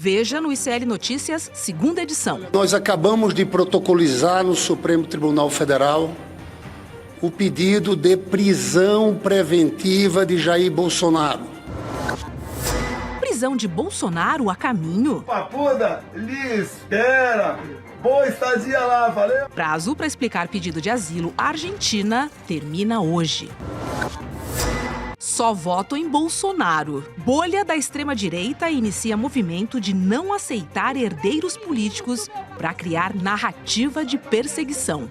Veja no ICL Notícias, segunda edição. Nós acabamos de protocolizar no Supremo Tribunal Federal o pedido de prisão preventiva de Jair Bolsonaro. Prisão de Bolsonaro a caminho. Papuda, lhe espera. Boa estadia lá, valeu? Prazo para explicar pedido de asilo à Argentina termina hoje. Só voto em Bolsonaro. Bolha da extrema-direita inicia movimento de não aceitar herdeiros políticos para criar narrativa de perseguição.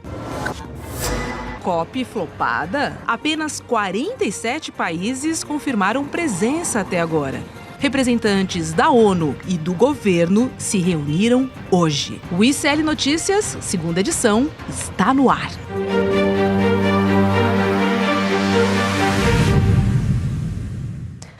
COP flopada? Apenas 47 países confirmaram presença até agora. Representantes da ONU e do governo se reuniram hoje. O ICL Notícias, segunda edição, está no ar.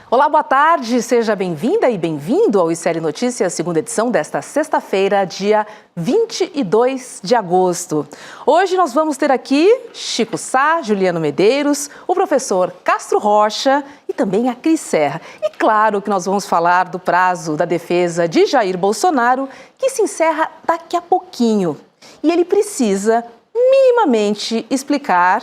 Olá, boa tarde, seja bem-vinda e bem-vindo ao ICL Notícias, segunda edição desta sexta-feira, dia 22 de agosto. Hoje nós vamos ter aqui Chico Sá, Juliano Medeiros, o professor Castro Rocha e também a Cris Serra. E claro que nós vamos falar do prazo da defesa de Jair Bolsonaro, que se encerra daqui a pouquinho. E ele precisa minimamente explicar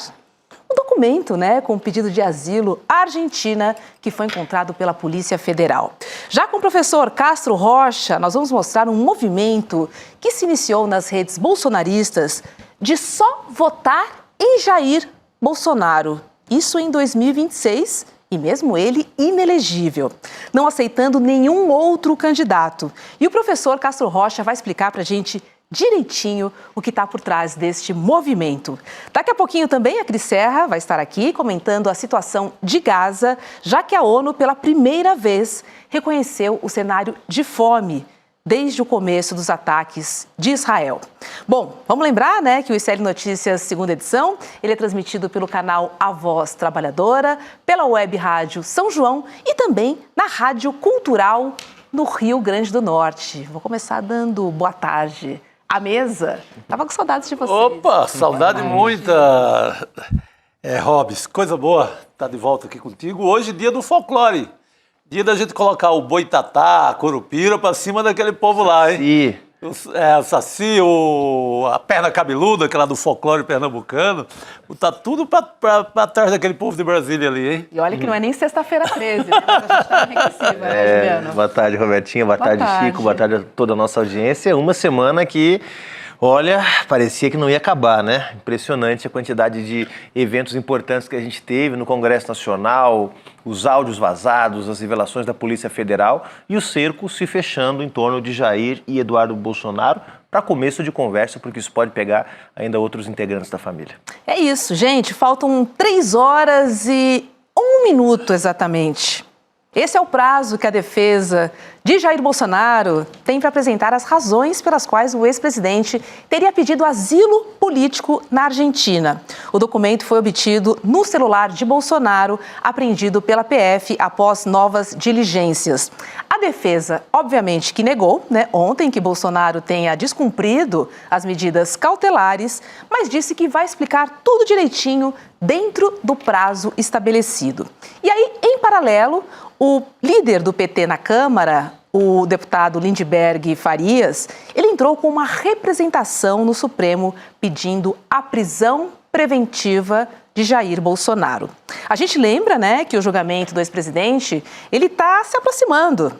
um documento, com pedido de asilo à Argentina, que foi encontrado pela Polícia Federal. Já com o professor Castro Rocha, nós vamos mostrar um movimento que se iniciou nas redes bolsonaristas de só votar em Jair Bolsonaro. Isso em 2026 e mesmo ele inelegível, não aceitando nenhum outro candidato. E o professor Castro Rocha vai explicar para a gente direitinho o que está por trás deste movimento. Daqui a pouquinho também a Cris Serra vai estar aqui comentando a situação de Gaza, já que a ONU pela primeira vez reconheceu o cenário de fome desde o começo dos ataques de Israel. Bom, vamos lembrar, que o ICL Notícias, segunda edição, ele é transmitido pelo canal A Voz Trabalhadora, pela web rádio São João e também na Rádio Cultural no Rio Grande do Norte. Vou começar dando boa tarde à mesa. Tava com saudades de vocês. Opa, saudade muita. Robes, coisa boa estar de volta aqui contigo. Hoje, dia do folclore. Dia da gente colocar o boitatá, a curupira pra cima daquele povo lá, hein? O saci, a perna cabeluda, aquela do folclore pernambucano. Tá tudo pra trás daquele povo de Brasília ali, hein? E olha que não é nem sexta-feira 13, né? A gente tá enriquecida, Juliano? Boa tarde, Robertinha. Boa tarde, Chico. Boa tarde a toda a nossa audiência. Uma semana que, olha, parecia que não ia acabar, né? Impressionante a quantidade de eventos importantes que a gente teve no Congresso Nacional, os áudios vazados, as revelações da Polícia Federal e o cerco se fechando em torno de Jair e Eduardo Bolsonaro para começo de conversa, porque isso pode pegar ainda outros integrantes da família. É isso, gente. Faltam 3 horas e 1 minuto exatamente. Esse é o prazo que a defesa de Jair Bolsonaro tem para apresentar as razões pelas quais o ex-presidente teria pedido asilo político na Argentina. O documento foi obtido no celular de Bolsonaro, apreendido pela PF após novas diligências. A defesa, obviamente, que negou, ontem que Bolsonaro tenha descumprido as medidas cautelares, mas disse que vai explicar tudo direitinho dentro do prazo estabelecido. E aí, em paralelo, o líder do PT na Câmara, o deputado Lindbergh Farias, ele entrou com uma representação no Supremo pedindo a prisão preventiva de Jair Bolsonaro. A gente lembra, que o julgamento do ex-presidente, ele está se aproximando.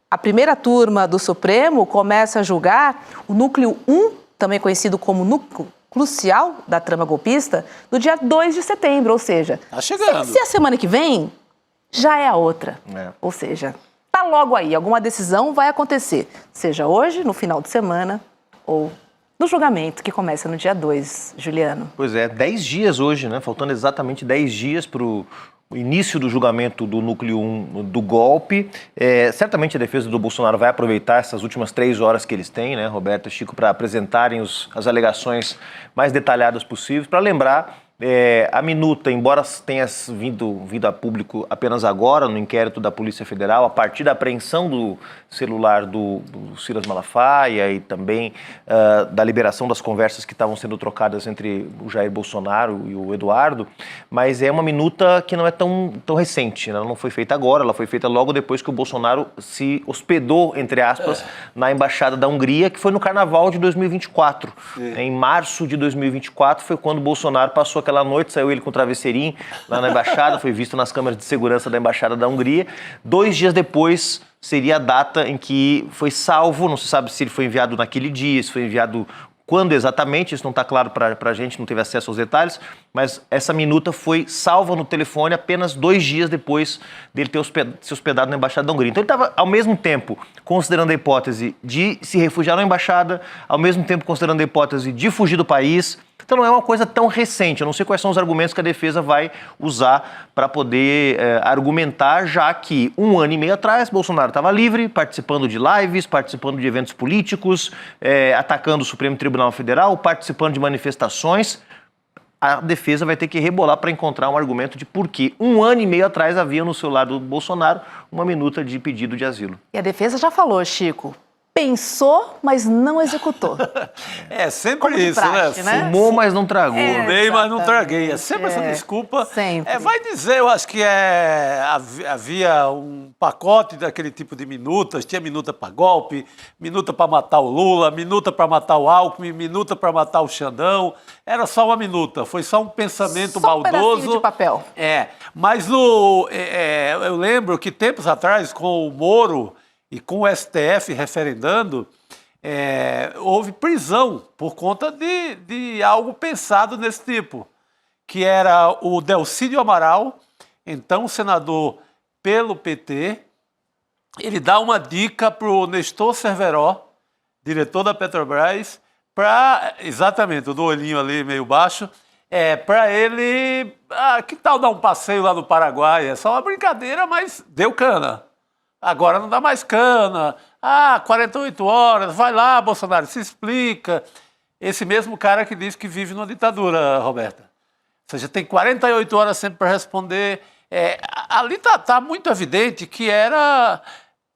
A primeira turma do Supremo começa a julgar o núcleo 1, também conhecido como núcleo crucial da trama golpista, no dia 2 de setembro, ou seja, tá chegando. Se a semana que vem já é a outra. Ou seja, tá logo aí, alguma decisão vai acontecer, seja hoje, no final de semana, ou no julgamento que começa no dia 2, Juliano. Pois é, 10 dias hoje, faltando exatamente 10 dias para o início do julgamento do núcleo 1 do golpe. Certamente a defesa do Bolsonaro vai aproveitar essas últimas 3 horas que eles têm, Roberto e Chico, para apresentarem as alegações mais detalhadas possíveis, para lembrar A minuta, embora tenha vindo a público apenas agora, no inquérito da Polícia Federal, a partir da apreensão do celular do Silas Malafaia e também da liberação das conversas que estavam sendo trocadas entre o Jair Bolsonaro e o Eduardo, mas é uma minuta que não é tão recente, né? Ela não foi feita agora, ela foi feita logo depois que o Bolsonaro se hospedou, entre aspas, na Embaixada da Hungria, que foi no Carnaval de 2024. Em março de 2024 foi quando o Bolsonaro passou aquela noite, saiu ele com o travesseirinho lá na Embaixada, foi visto nas câmeras de segurança da Embaixada da Hungria. 2 dias depois seria a data em que foi salvo, não se sabe se ele foi enviado naquele dia, se foi enviado quando exatamente, isso não está claro para a gente, não teve acesso aos detalhes, mas essa minuta foi salva no telefone apenas 2 dias depois dele ter se hospedado na Embaixada da Hungria. Então ele estava, ao mesmo tempo, considerando a hipótese de se refugiar na Embaixada, ao mesmo tempo considerando a hipótese de fugir do país. Então não é uma coisa tão recente, eu não sei quais são os argumentos que a defesa vai usar para poder argumentar, já que 1 ano e meio atrás Bolsonaro estava livre, participando de lives, participando de eventos políticos, atacando o Supremo Tribunal Federal, participando de manifestações. A defesa vai ter que rebolar para encontrar um argumento de por que 1 ano e meio atrás havia no celular do Bolsonaro uma minuta de pedido de asilo. E a defesa já falou, Chico, pensou, mas não executou. É sempre Como de isso, praxe, né? Fumou, mas não tragou. Fumei, mas não traguei. É sempre essa desculpa. Sempre. Vai dizer, eu acho que havia um pacote daquele tipo de minutas. Tinha minuta para golpe, minuta para matar o Lula, minuta para matar o Alckmin, minuta para matar o Xandão. Era só uma minuta, foi só um pensamento só um maldoso. pedacinho de papel. Mas eu lembro que tempos atrás, com o Moro e com o STF referendando, houve prisão por conta de algo pensado nesse tipo, que era o Delcídio Amaral, então senador pelo PT. Ele dá uma dica para o Nestor Cerveró, diretor da Petrobras, exatamente, o do olhinho ali meio baixo, para ele, que tal dar um passeio lá no Paraguai? É só uma brincadeira, mas deu cana. Agora não dá mais cana. 48 horas, vai lá, Bolsonaro, se explica. Esse mesmo cara que diz que vive numa ditadura, Roberta. Ou seja, tem 48 horas sempre para responder. Ali está muito evidente que era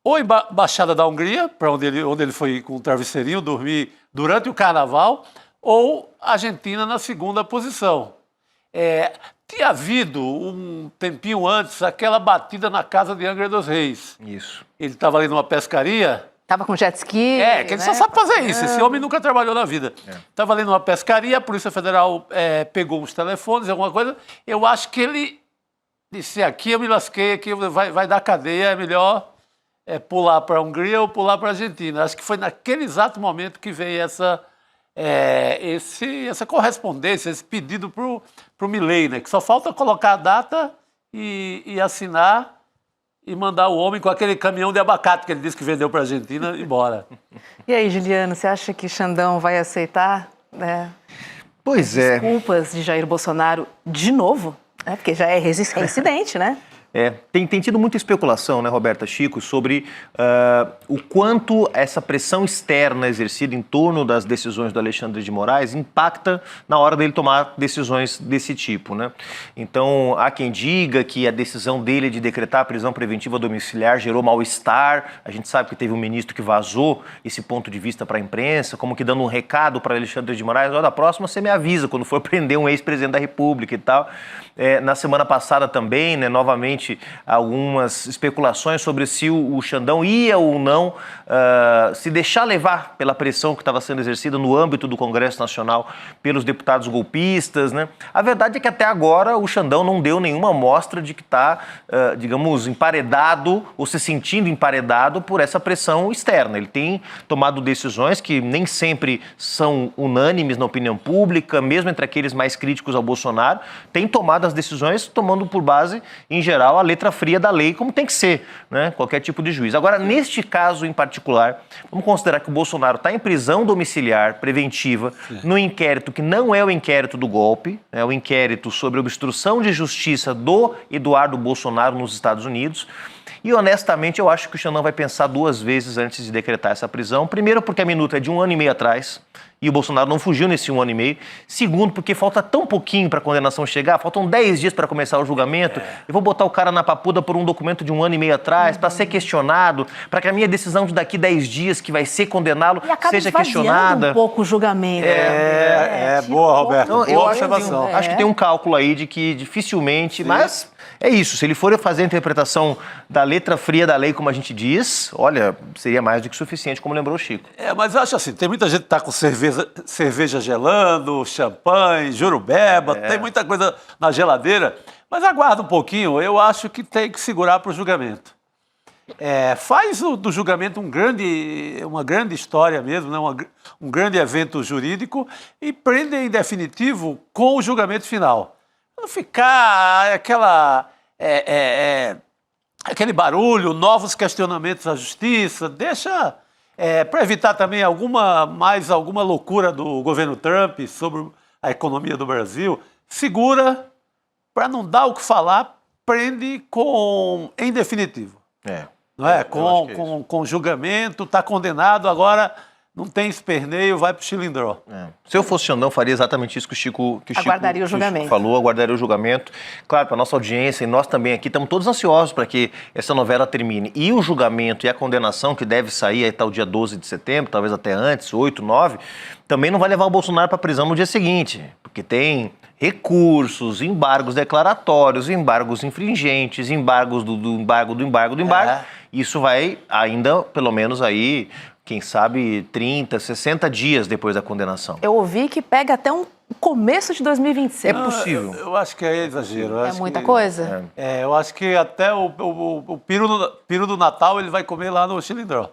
ou a Embaixada da Hungria, para onde ele foi com o travesseirinho dormir durante o Carnaval, ou a Argentina na segunda posição. Tinha havido, um tempinho antes, aquela batida na casa de Angra dos Reis. Isso. Ele estava ali numa pescaria. Estava com jet ski. Que ele só sabe fazer isso. Esse homem nunca trabalhou na vida. Estava ali numa pescaria, a Polícia Federal pegou os telefones, alguma coisa. Eu acho que ele disse, aqui eu me lasquei, aqui vai dar cadeia, é melhor pular para a Hungria ou pular para a Argentina. Acho que foi naquele exato momento que veio essa correspondência, esse pedido para o Milei, né? Que só falta colocar a data e assinar e mandar o homem com aquele caminhão de abacate que ele disse que vendeu para a Argentina embora. E aí, Juliano, você acha que Xandão vai aceitar Pois é. desculpas de Jair Bolsonaro de novo? Porque já é reincidente, né? Tem tido muita especulação, né, Roberta, Chico, sobre o quanto essa pressão externa exercida em torno das decisões do Alexandre de Moraes impacta na hora dele tomar decisões desse tipo, né? Então, há quem diga que a decisão dele de decretar a prisão preventiva domiciliar gerou mal-estar. A gente sabe que teve um ministro que vazou esse ponto de vista para a imprensa, como que dando um recado para Alexandre de Moraes: da próxima você me avisa quando for prender um ex-presidente da República e tal. Na semana passada também, né, novamente, algumas especulações sobre se o Xandão ia ou não se deixar levar pela pressão que estava sendo exercida no âmbito do Congresso Nacional pelos deputados golpistas, né? A verdade é que até agora o Xandão não deu nenhuma amostra de que está, digamos, emparedado ou se sentindo emparedado por essa pressão externa. Ele tem tomado decisões que nem sempre são unânimes na opinião pública, mesmo entre aqueles mais críticos ao Bolsonaro, tem tomado as decisões tomando por base, em geral, a letra fria da lei, como tem que ser, né? Qualquer tipo de juiz. Agora, neste caso em particular, vamos considerar que o Bolsonaro está em prisão domiciliar preventiva no inquérito que não é o inquérito do golpe, é o inquérito sobre obstrução de justiça do Eduardo Bolsonaro nos Estados Unidos. E, honestamente, eu acho que o Xandão vai pensar 2 vezes antes de decretar essa prisão. Primeiro, porque a minuta é de 1 ano e meio atrás. e o Bolsonaro não fugiu nesse 1 ano e meio. Segundo, porque falta tão pouquinho para a condenação chegar, faltam 10 dias para começar o julgamento. Eu vou botar o cara na papuda por um documento de 1 ano e meio atrás, para ser questionado, para que a minha decisão de daqui 10 dias, que vai ser condená-lo, seja questionada. Um pouco o julgamento. Boa, Roberto. Não, boa observação. Acho que tem um cálculo aí de que dificilmente, mas é isso. Se ele for fazer a interpretação da letra fria da lei, como a gente diz, olha, seria mais do que suficiente, como lembrou o Chico. Mas eu acho assim, tem muita gente que tá com cerveja gelando, champanhe, jurubeba, tem muita coisa na geladeira, mas aguarda um pouquinho, eu acho que tem que segurar para o julgamento. Faz do julgamento uma grande história mesmo, né? Um grande evento jurídico e prende em definitivo com o julgamento final. Não ficar aquele barulho, novos questionamentos à justiça, deixa para evitar também alguma loucura do governo Trump sobre a economia do Brasil, segura para não dar o que falar, prende em definitivo. Não é? Com julgamento, está condenado, agora não tem esperneio, vai para o chilindró. Se eu fosse Xandão, faria exatamente isso que o Chico aguardaria o julgamento. Falou, aguardaria o julgamento. Claro, para a nossa audiência e nós também aqui estamos todos ansiosos para que essa novela termine. E o julgamento e a condenação que deve sair até o dia 12 de setembro, talvez até antes, 8, 9, também não vai levar o Bolsonaro para a prisão no dia seguinte, porque tem recursos, embargos declaratórios, embargos infringentes, embargos do embargo. Isso vai ainda, pelo menos aí, quem sabe, 30, 60 dias depois da condenação. Eu ouvi que pega até o começo de 2026. É possível. Eu acho que é exagero. Muita coisa? Eu acho que até o peru do Natal ele vai comer lá no chilindró.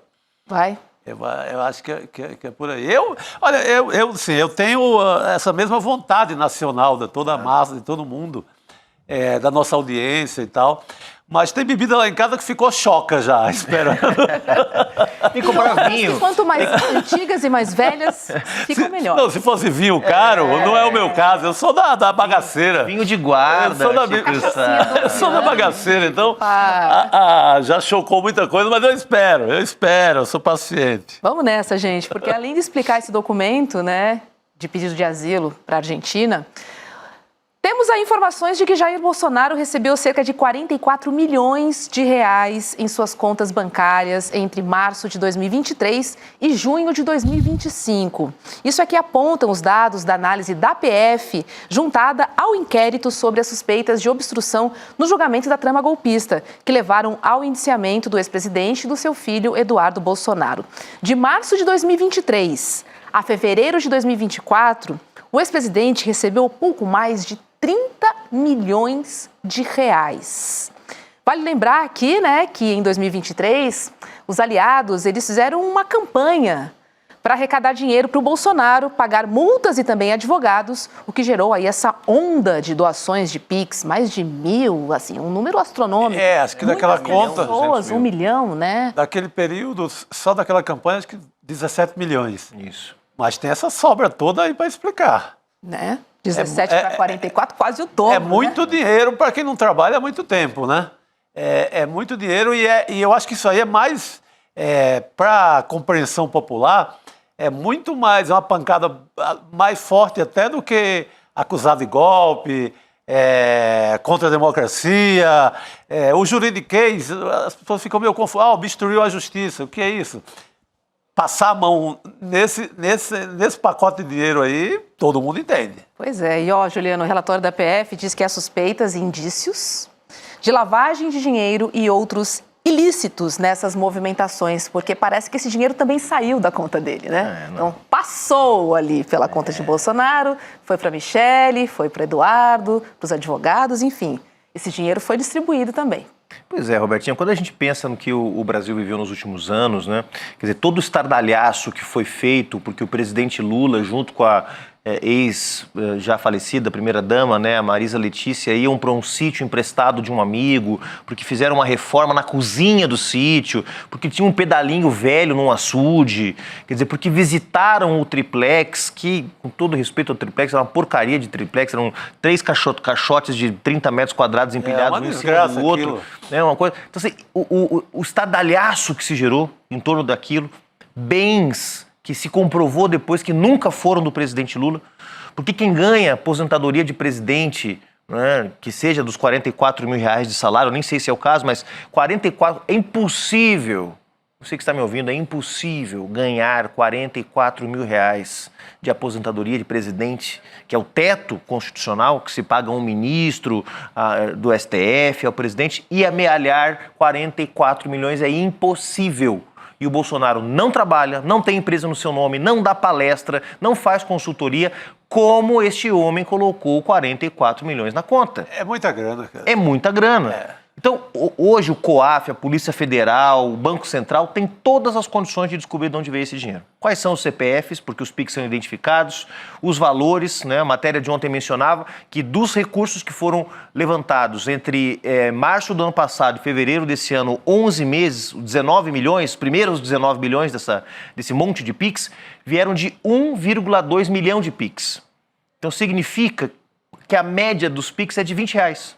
Vai? Eu acho que é por aí. Eu tenho essa mesma vontade nacional de toda a massa, de todo mundo, da nossa audiência e tal. Mas tem bebida lá em casa que ficou choca já, esperando. Ficou para vinho. Quanto mais antigas e mais velhas, fica melhor. Não, se fosse vinho caro, não é o meu caso. Eu sou da bagaceira. Vinho de guarda. Eu sou da bagaceira, então já chocou muita coisa, mas eu espero, eu sou paciente. Vamos nessa, gente, porque além de explicar esse documento, né, de pedido de asilo para a Argentina, temos aí informações de que Jair Bolsonaro recebeu cerca de 44 milhões de reais em suas contas bancárias entre março de 2023 e junho de 2025. Isso aqui apontam os dados da análise da PF juntada ao inquérito sobre as suspeitas de obstrução no julgamento da trama golpista, que levaram ao indiciamento do ex-presidente e do seu filho Eduardo Bolsonaro. De março de 2023 a fevereiro de 2024, o ex-presidente recebeu pouco mais de 30 milhões de reais. Vale lembrar aqui, né, que em 2023, os aliados, eles fizeram uma campanha para arrecadar dinheiro para o Bolsonaro, pagar multas e também advogados, o que gerou aí essa onda de doações de Pix, mais de 1.000, assim, um número astronômico. Acho que daquela conta... Pessoas, 1 milhão, né? Daquele período, só daquela campanha, acho que 17 milhões. Isso. Mas tem essa sobra toda aí para explicar. Né? 17 para 44, quase o dobro. É muito dinheiro para quem não trabalha há muito tempo, né? É muito dinheiro e eu acho que isso aí é mais, para a compreensão popular, é muito mais, é uma pancada mais forte até do que acusado de golpe, contra a democracia. O juridiquês, as pessoas ficam meio confusas. Obstruiu a justiça, o que é isso? Passar a mão nesse pacote de dinheiro aí, todo mundo entende. Pois é, e Juliano, o relatório da PF diz que há suspeitas e indícios de lavagem de dinheiro e outros ilícitos nessas movimentações, porque parece que esse dinheiro também saiu da conta dele, né? Então, passou ali pela conta de Bolsonaro, foi para Michele, foi para Eduardo, para os advogados, enfim. Esse dinheiro foi distribuído também. Pois é, Robertinho, quando a gente pensa no que o Brasil viveu nos últimos anos, né? Quer dizer, todo o estardalhaço que foi feito porque o presidente Lula, junto com a já falecida primeira-dama, né, a Marisa Letícia, iam para um sítio emprestado de um amigo, porque fizeram uma reforma na cozinha do sítio, porque tinha um pedalinho velho num açude, quer dizer, porque visitaram o triplex, que, com todo respeito ao triplex, era uma porcaria de triplex, eram 3 caixotes de 30 metros quadrados empilhados um em cima do outro. Né, uma coisa. Então, assim, o estardalhaço que se gerou em torno daquilo, bens que se comprovou depois que nunca foram do presidente Lula, porque quem ganha aposentadoria de presidente, né, que seja dos 44 mil reais de salário, eu nem sei se é o caso, mas 44, é impossível, você que está me ouvindo, é impossível ganhar 44 mil reais de aposentadoria de presidente, que é o teto constitucional que se paga a um ministro do STF, ao presidente, e amealhar 44 milhões é impossível. E o Bolsonaro não trabalha, não tem empresa no seu nome, não dá palestra, não faz consultoria, como este homem colocou 44 milhões na conta. É muita grana, cara. É muita grana. Então, hoje o COAF, a Polícia Federal, o Banco Central tem todas as condições de descobrir de onde veio esse dinheiro. Quais são os CPFs, porque os PIX são identificados, os valores, né? A matéria de ontem mencionava que dos recursos que foram levantados entre março do ano passado e fevereiro desse ano, 11 meses, 19 milhões, primeiros 19 milhões desse monte de PIX, vieram de 1,2 milhão de PIX. Então, significa que a média dos PIX é de R$20.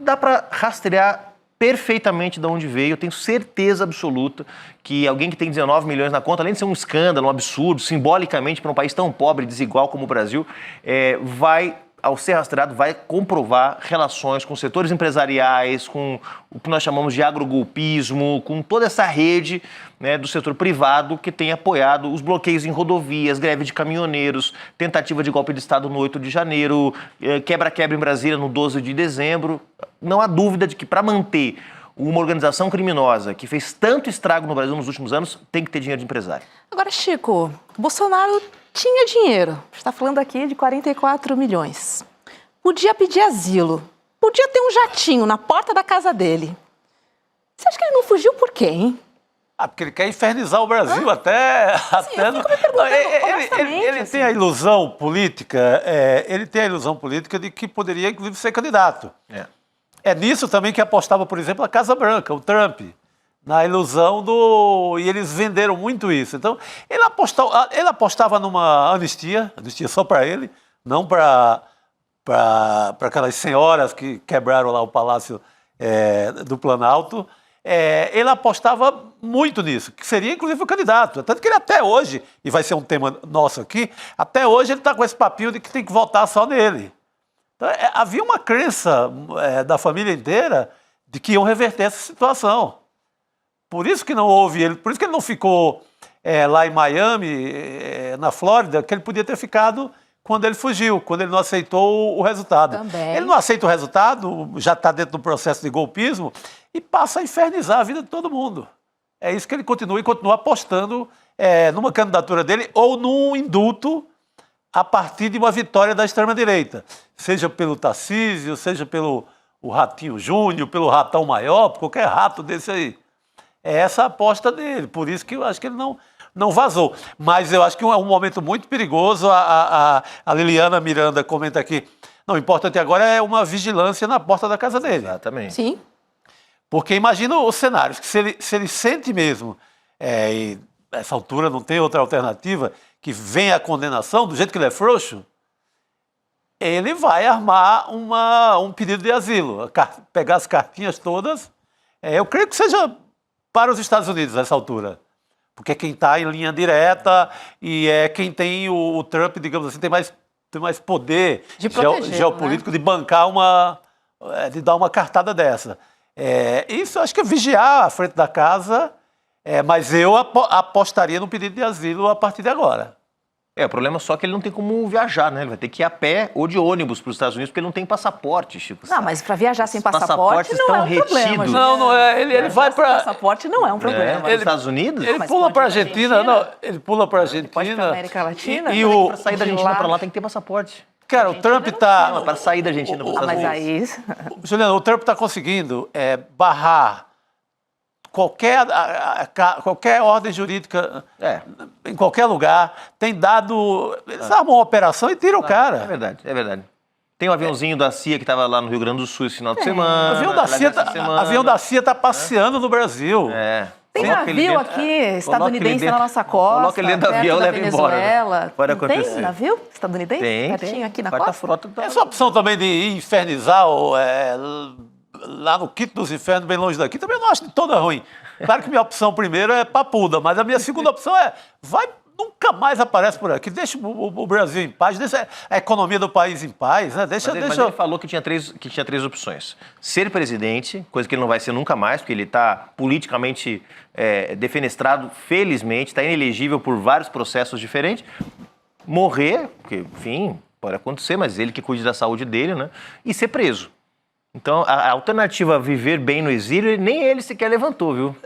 Dá para rastrear perfeitamente de onde veio. Eu tenho certeza absoluta que alguém que tem 19 milhões na conta, além de ser um escândalo, um absurdo, simbolicamente para um país tão pobre e desigual como o Brasil, vai, ao ser rastreado, vai comprovar relações com setores empresariais, com o que nós chamamos de agrogolpismo, com toda essa rede, né, do setor privado que tem apoiado os bloqueios em rodovias, greve de caminhoneiros, tentativa de golpe de Estado no 8 de janeiro, quebra-quebra em Brasília no 12 de dezembro. Não há dúvida de que para manter uma organização criminosa que fez tanto estrago no Brasil nos últimos anos, tem que ter dinheiro de empresário. Agora, Chico, Bolsonaro tinha dinheiro. A gente está falando aqui de 44 milhões. Podia pedir asilo. Podia ter um jatinho na porta da casa dele. Você acha que ele não fugiu por quê, hein? Porque ele quer infernizar o Brasil até... Sim, eu fico me perguntando, ele tem a ilusão política, de que poderia, inclusive, ser candidato. É nisso também que apostava, por exemplo, a Casa Branca, o Trump, na ilusão do... E eles venderam muito isso. Então, ele apostava numa anistia só para ele, não para aquelas senhoras que quebraram lá o Palácio do Planalto. Ele apostava muito nisso, que seria inclusive o candidato. Tanto que ele até hoje, e vai ser um tema nosso aqui, até hoje ele está com esse papinho de que tem que votar só nele. Então, havia uma crença da família inteira de que iam reverter essa situação. Por isso que não houve ele, por isso que ele não ficou lá em Miami, na Flórida, que ele podia ter ficado quando ele fugiu, quando ele não aceitou o resultado. Também. Ele não aceita o resultado, já está dentro do processo de golpismo e passa a infernizar a vida de todo mundo. É isso que ele continua apostando numa candidatura dele ou num indulto a partir de uma vitória da extrema-direita, seja pelo Tarcísio, seja pelo o Ratinho Júnior, pelo Ratão Maior, qualquer rato desse aí. É essa a aposta dele, por isso que eu acho que ele não vazou. Mas eu acho que é um momento muito perigoso. A Liliana Miranda comenta aqui, não, o importante agora é uma vigilância na porta da casa dele. Exatamente. Sim. Porque imagina os cenários, que se ele sente mesmo, e nessa altura não tem outra alternativa, que vem a condenação, do jeito que ele é frouxo, ele vai armar um pedido de asilo, pegar as cartinhas todas. Eu creio que seja para os Estados Unidos nessa altura, porque é quem está em linha direta e é quem tem o Trump, digamos assim, tem mais poder de proteger, geopolítico, né? De bancar de dar uma cartada dessa. Isso acho que é vigiar à frente da casa, mas eu apostaria no pedido de asilo a partir de agora. O problema é só que ele não tem como viajar, né? Ele vai ter que ir a pé ou de ônibus para os Estados Unidos, porque ele não tem passaporte, Chico. Não, mas para viajar sem passaporte não é um problema. Não é. Ele vai para... Passaporte não é um problema. Nos Estados Unidos? Ele pula para a Argentina. Não, ele pula para a Argentina. Pode para a América Latina. Para sair da Argentina para lá tem que ter passaporte. Cara, o Trump está... Para sair da Argentina para os Estados Unidos. Mas aí... Juliano, o Trump está conseguindo barrar qualquer ordem jurídica em qualquer lugar. Tem dado... Eles armam uma operação e tiram o cara. É verdade. Tem um aviãozinho da CIA que estava lá no Rio Grande do Sul esse final de semana. O avião da CIA está passeando no Brasil. Tem navio aqui estadunidense na nossa costa. Coloca ele dentro do avião e leva embora. Né? Pode acontecer. Tem navio estadunidense? Tem aqui na costa? Frota Essa opção também de infernizar lá no quinto dos infernos, bem longe daqui, também não acho de toda ruim. Claro que minha opção primeira é papuda, mas a minha segunda opção nunca mais aparece por aqui. Deixa o Brasil em paz, deixa a economia do país em paz, né? Mas ele falou que tinha três opções. Ser presidente, coisa que ele não vai ser nunca mais, porque ele está politicamente defenestrado, felizmente, está inelegível por vários processos diferentes. Morrer, porque, enfim, pode acontecer, mas ele que cuide da saúde dele, né? E ser preso. Então, a alternativa a viver bem no exílio, nem ele sequer levantou, viu?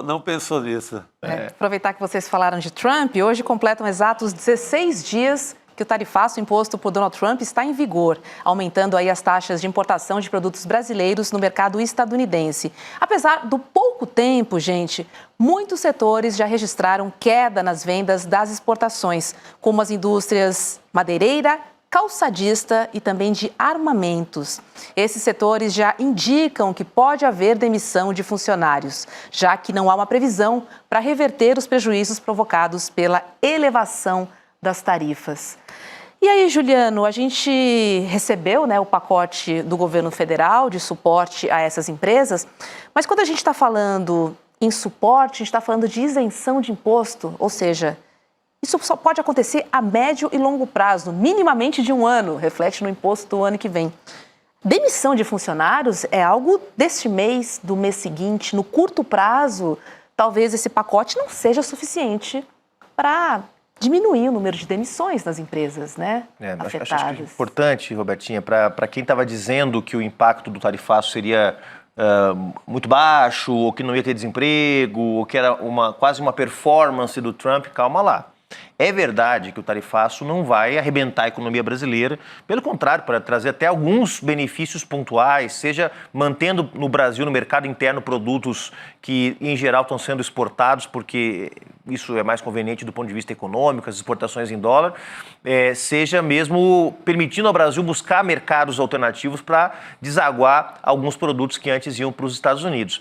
Não pensou nisso. Aproveitar que vocês falaram de Trump, hoje completam exatos 16 dias que o tarifaço imposto por Donald Trump está em vigor, aumentando aí as taxas de importação de produtos brasileiros no mercado estadunidense. Apesar do pouco tempo, gente, muitos setores já registraram queda nas vendas das exportações, como as indústrias madeireira, calçadista e também de armamentos. Esses setores já indicam que pode haver demissão de funcionários, já que não há uma previsão para reverter os prejuízos provocados pela elevação das tarifas. E aí, Juliano, a gente recebeu, né, o pacote do governo federal de suporte a essas empresas, mas quando a gente está falando em suporte, a gente está falando de isenção de imposto, ou seja, isso só pode acontecer a médio e longo prazo, minimamente de um ano, reflete no imposto do ano que vem. Demissão de funcionários é algo deste mês, do mês seguinte, no curto prazo, talvez esse pacote não seja suficiente para diminuir o número de demissões nas empresas, né, afetadas. Acho que é importante, Robertinha, para quem estava dizendo que o impacto do tarifaço seria muito baixo, ou que não ia ter desemprego, ou que era quase uma performance do Trump, calma lá. É verdade que o tarifaço não vai arrebentar a economia brasileira, pelo contrário, para trazer até alguns benefícios pontuais, seja mantendo no Brasil, no mercado interno, produtos que, em geral, estão sendo exportados, porque isso é mais conveniente do ponto de vista econômico, as exportações em dólar, seja mesmo permitindo ao Brasil buscar mercados alternativos para desaguar alguns produtos que antes iam para os Estados Unidos.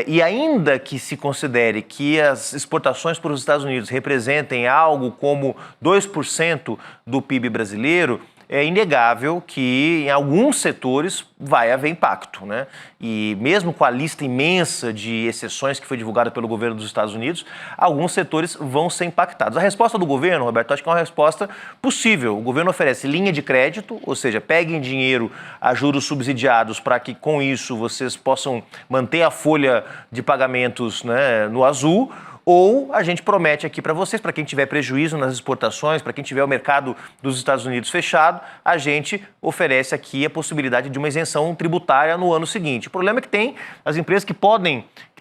E ainda que se considere que as exportações para os Estados Unidos representem algo como 2% do PIB brasileiro, é inegável que em alguns setores vai haver impacto, né? E mesmo com a lista imensa de exceções que foi divulgada pelo governo dos Estados Unidos, alguns setores vão ser impactados. A resposta do governo, Roberto, acho que é uma resposta possível. O governo oferece linha de crédito, ou seja, peguem dinheiro a juros subsidiados para que com isso vocês possam manter a folha de pagamentos, né, no azul. Ou a gente promete aqui para vocês, para quem tiver prejuízo nas exportações, para quem tiver o mercado dos Estados Unidos fechado, a gente oferece aqui a possibilidade de uma isenção tributária no ano seguinte. O problema é que tem as empresas que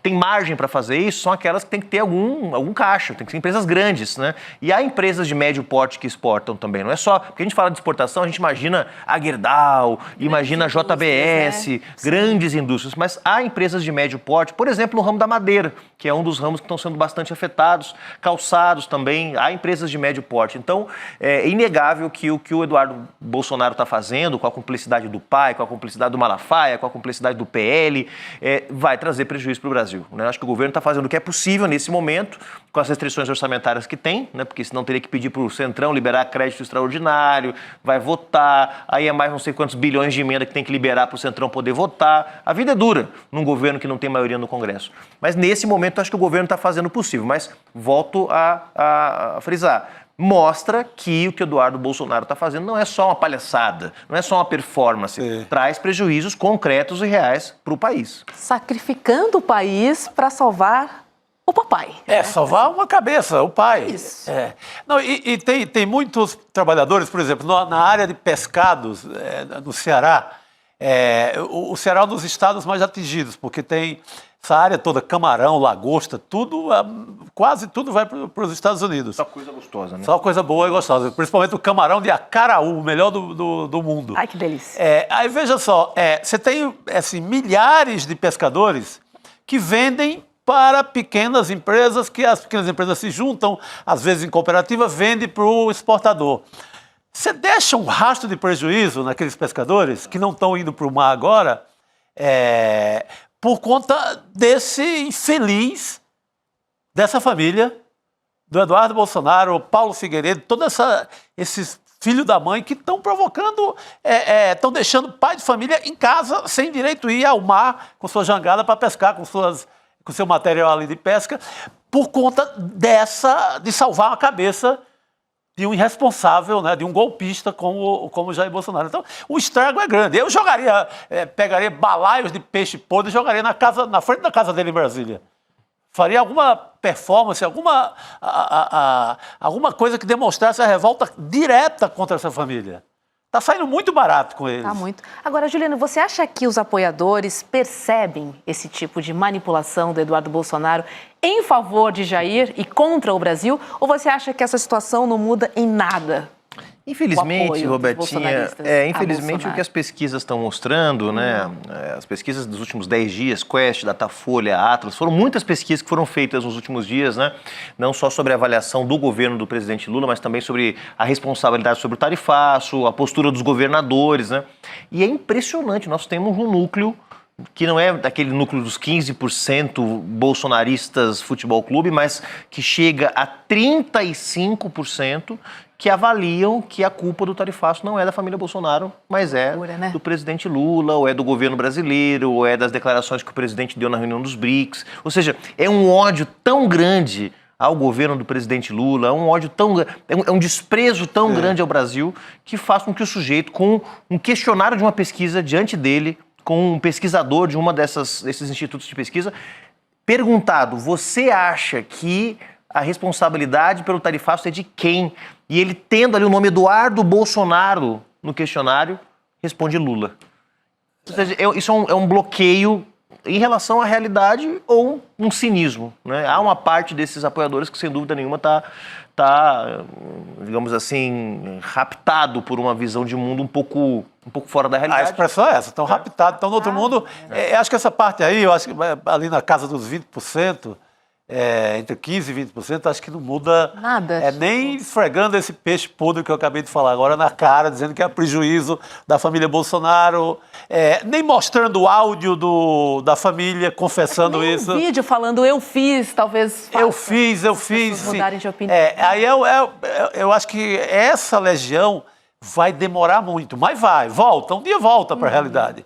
tem margem para fazer isso, são aquelas que têm que ter algum caixa, tem que ser empresas grandes, né? E há empresas de médio porte que exportam também, não é só... Porque a gente fala de exportação, a gente imagina a Gerdau, imagina a JBS, né? Grandes indústrias, mas há empresas de médio porte, por exemplo, no ramo da madeira, que é um dos ramos que estão sendo bastante afetados, calçados também, há empresas de médio porte. Então, é inegável que o que o Eduardo Bolsonaro está fazendo, com a cumplicidade do pai, com a cumplicidade do Malafaia, com a cumplicidade do PL, vai trazer prejuízo para o Brasil. Né? Acho que o governo está fazendo o que é possível nesse momento, com as restrições orçamentárias que tem, né? Porque senão teria que pedir para o Centrão liberar crédito extraordinário, vai votar, aí é mais não sei quantos bilhões de emenda que tem que liberar para o Centrão poder votar. A vida é dura num governo que não tem maioria no Congresso. Mas nesse momento acho que o governo está fazendo o possível, mas volto a frisar. Mostra que o que o Eduardo Bolsonaro está fazendo não é só uma palhaçada, não é só uma performance, traz prejuízos concretos e reais para o país. Sacrificando o país para salvar o papai. Salvar uma cabeça, o pai. Isso. Não, e tem muitos trabalhadores, por exemplo, na área de pescados, no Ceará, o Ceará é um dos estados mais atingidos, porque tem essa área toda, camarão, lagosta, tudo, quase tudo vai para os Estados Unidos. Só coisa gostosa, né? Só coisa boa e gostosa, principalmente o camarão de Acaraú, o melhor do mundo. Ai, que delícia. Aí veja só, você tem assim, milhares de pescadores que vendem para pequenas empresas, que as pequenas empresas se juntam, às vezes em cooperativa, vendem para o exportador. Você deixa um rastro de prejuízo naqueles pescadores que não estão indo para o mar agora, por conta desse infeliz, dessa família, do Eduardo Bolsonaro, Paulo Figueiredo, todos esses filhos da mãe que estão provocando, estão deixando pai de família em casa sem direito a ir ao mar com sua jangada para pescar com com seu material ali de pesca, por conta de salvar a cabeça de um irresponsável, né, de um golpista como Jair Bolsonaro. Então, o estrago é grande. Eu pegaria balaios de peixe podre e jogaria na frente da casa dele em Brasília. Faria alguma performance, alguma coisa que demonstrasse a revolta direta contra essa família. Está saindo muito barato com eles. Tá muito. Agora, Juliano, você acha que os apoiadores percebem esse tipo de manipulação do Eduardo Bolsonaro em favor de Jair e contra o Brasil? Ou você acha que essa situação não muda em nada? Infelizmente, Robertinha, infelizmente o que as pesquisas estão mostrando, né? As pesquisas dos últimos 10 dias, Quest, Datafolha, Atlas, foram muitas pesquisas que foram feitas nos últimos dias, né? Não só sobre a avaliação do governo do presidente Lula, mas também sobre a responsabilidade sobre o tarifaço, a postura dos governadores, né? E é impressionante, nós temos um núcleo que não é daquele núcleo dos 15% bolsonaristas futebol clube, mas que chega a 35% que avaliam que a culpa do tarifaço não é da família Bolsonaro, mas é do presidente Lula, ou é do governo brasileiro, ou é das declarações que o presidente deu na reunião dos BRICS. Ou seja, é um ódio tão grande ao governo do presidente Lula, é um desprezo tão grande ao Brasil, que faz com que o sujeito, com um questionário de uma pesquisa diante dele, com um pesquisador de desses institutos de pesquisa, perguntado, você acha que a responsabilidade pelo tarifaço é de quem? E ele, tendo ali o nome Eduardo Bolsonaro no questionário, responde Lula. Ou seja, isso é um bloqueio em relação à realidade ou um cinismo, né? Há uma parte desses apoiadores que, sem dúvida nenhuma, está, digamos assim, raptado por uma visão de mundo um pouco fora da realidade. A expressão é essa, estão raptados, estão no outro mundo. Acho que essa parte aí, eu acho que ali na casa dos 20%, entre 15% e 20%, acho que não muda nada. Nem esfregando esse peixe podre que eu acabei de falar agora na cara, dizendo que é prejuízo da família Bolsonaro, nem mostrando o áudio da família confessando isso. Um vídeo falando eu fiz, talvez faça. Eu fiz. Mudarem de opinião. Aí eu acho que essa legião vai demorar muito, mas um dia volta para a realidade.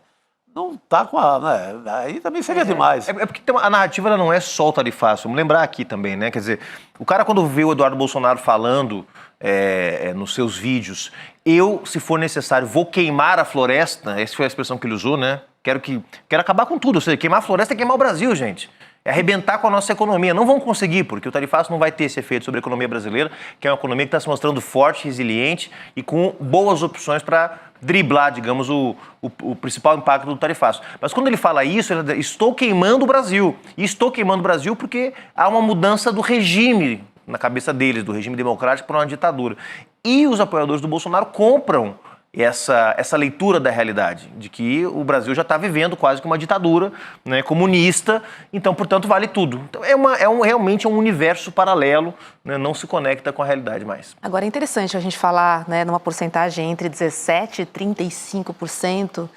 Não tá com aí também seria demais. Porque a narrativa ela não é só o tarifaço. Vamos lembrar aqui também, né? Quer dizer, o cara quando vê o Eduardo Bolsonaro falando nos seus vídeos, se for necessário, vou queimar a floresta, essa foi a expressão que ele usou, né? Quero acabar com tudo. Ou seja, queimar a floresta é queimar o Brasil, gente. É arrebentar com a nossa economia. Não vão conseguir, porque o tarifaço não vai ter esse efeito sobre a economia brasileira, que é uma economia que está se mostrando forte, resiliente e com boas opções para driblar, digamos, o principal impacto do tarifaço. Mas quando ele fala isso, ele diz, estou queimando o Brasil. E estou queimando o Brasil porque há uma mudança do regime na cabeça deles, do regime democrático para uma ditadura. E os apoiadores do Bolsonaro compram essa leitura da realidade, de que o Brasil já está vivendo quase que uma ditadura, né, comunista, então, portanto, vale tudo. Então, realmente é um universo paralelo, né, não se conecta com a realidade mais. Agora, é interessante a gente falar, né, numa porcentagem entre 17% e 35%,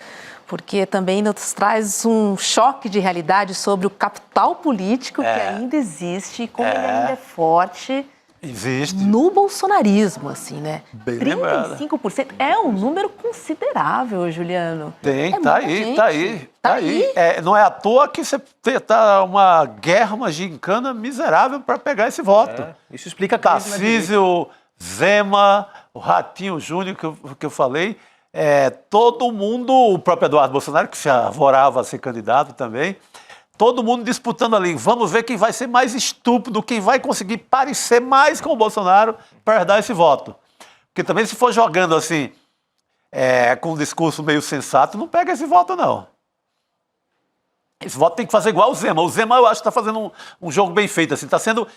porque também nos traz um choque de realidade sobre o capital político que ainda existe, como ele ainda é forte. Existe. No bolsonarismo, assim, né? Bem 35% é um número considerável, Juliano. Tá aí. Não é à toa que você tá uma guerra, uma gincana miserável para pegar esse voto. Isso explica Tarcísio, Zema, o Ratinho Júnior, que eu falei, todo mundo, o próprio Eduardo Bolsonaro, que se avorava a ser candidato também, todo mundo disputando ali. Vamos ver quem vai ser mais estúpido, quem vai conseguir parecer mais com o Bolsonaro para dar esse voto. Porque também se for jogando assim, com um discurso meio sensato, não pega esse voto, não. Esse voto tem que fazer igual o Zema. O Zema, eu acho que está fazendo um jogo bem feito. Assim, está sendo...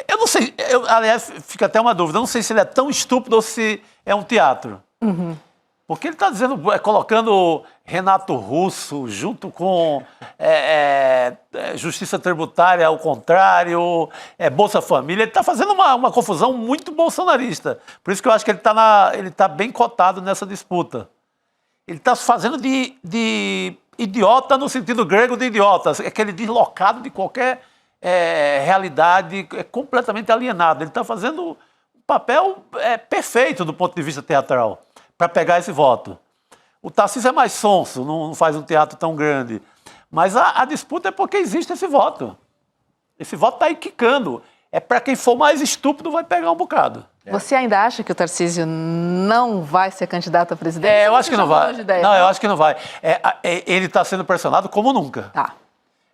Eu não sei, aliás, fica até uma dúvida. Eu não sei se ele é tão estúpido ou se é um teatro. Uhum. Porque ele está dizendo, colocando Renato Russo junto com Justiça Tributária ao contrário, Bolsa Família. Ele está fazendo uma confusão muito bolsonarista. Por isso que eu acho que ele está bem cotado nessa disputa. Ele está fazendo de idiota no sentido grego de idiota, aquele deslocado de qualquer realidade, completamente alienado. Ele está fazendo um papel perfeito do ponto de vista teatral, para pegar esse voto. O Tarcísio é mais sonso, não faz um teatro tão grande. Mas a disputa é porque existe esse voto. Esse voto está aí quicando. É para quem for mais estúpido vai pegar um bocado. Você ainda acha que o Tarcísio não vai ser candidato à presidência? Eu acho que não vai. Ideia, não, eu acho que não vai. Ele está sendo pressionado como nunca. Tá.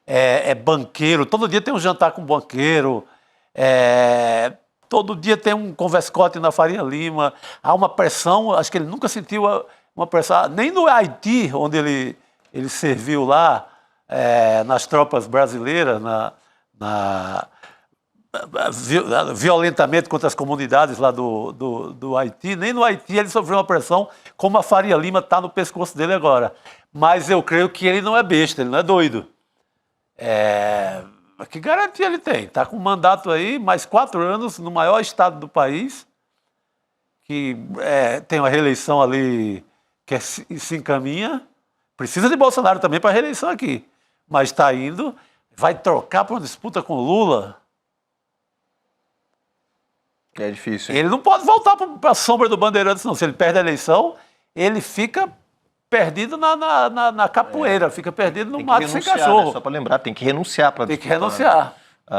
É banqueiro, todo dia tem um jantar com banqueiro, todo dia tem um converscote na Faria Lima. Há uma pressão, acho que ele nunca sentiu uma pressão, nem no Haiti, onde ele serviu lá, nas tropas brasileiras, violentamente contra as comunidades lá do Haiti. Nem no Haiti ele sofreu uma pressão como a Faria Lima está no pescoço dele agora. Mas eu creio que ele não é besta, ele não é doido. Que garantia ele tem? Está com um mandato aí, mais 4 anos, no maior estado do país, que tem uma reeleição ali que se encaminha. Precisa de Bolsonaro também para a reeleição aqui. Mas está indo, vai trocar para uma disputa com Lula. É difícil, hein? Ele não pode voltar para a sombra do Bandeirantes, não. Se ele perde a eleição, ele fica perdido na capoeira, fica perdido no mato sem cachorro. Né? Só para lembrar, tem que renunciar para disputar. Tem que renunciar.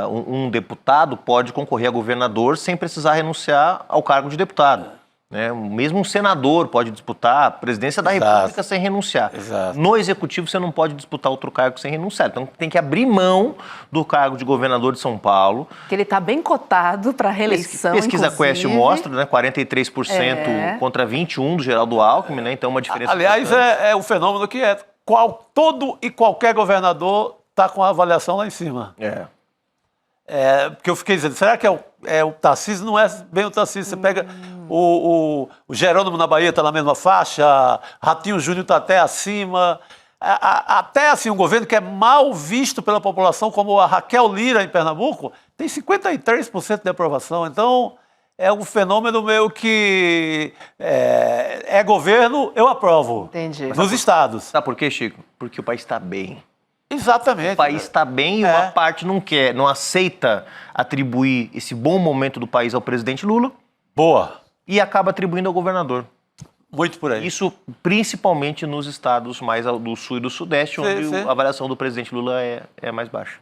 Um deputado pode concorrer a governador sem precisar renunciar ao cargo de deputado. Né? Mesmo um senador pode disputar a presidência da República sem renunciar. Exato. No executivo você não pode disputar outro cargo sem renunciar. Então tem que abrir mão do cargo de governador de São Paulo. Que ele está bem cotado para a reeleição, Pesquisa inclusive. Quest mostra, né? 43% contra 21% do Geraldo Alckmin, né? Então uma diferença. Aliás, é um fenômeno que todo e qualquer governador está com a avaliação lá em cima. Porque eu fiquei dizendo, será que o Tarcísio? Não é bem o Tarcísio. Você pega o Jerônimo na Bahia, está na mesma faixa, Ratinho Júnior está até acima. Até assim, um governo que é mal visto pela população, como a Raquel Lira em Pernambuco, tem 53% de aprovação. Então, é um fenômeno meio que governo, eu aprovo. Entendi. Nos estados. Sabe por quê, Chico? Porque o país está bem. Exatamente. O país está bem e uma parte não aceita atribuir esse bom momento do país ao presidente Lula. Boa. E acaba atribuindo ao governador. Muito por aí. Isso principalmente nos estados mais do sul e do sudeste, onde a avaliação do presidente Lula é mais baixa.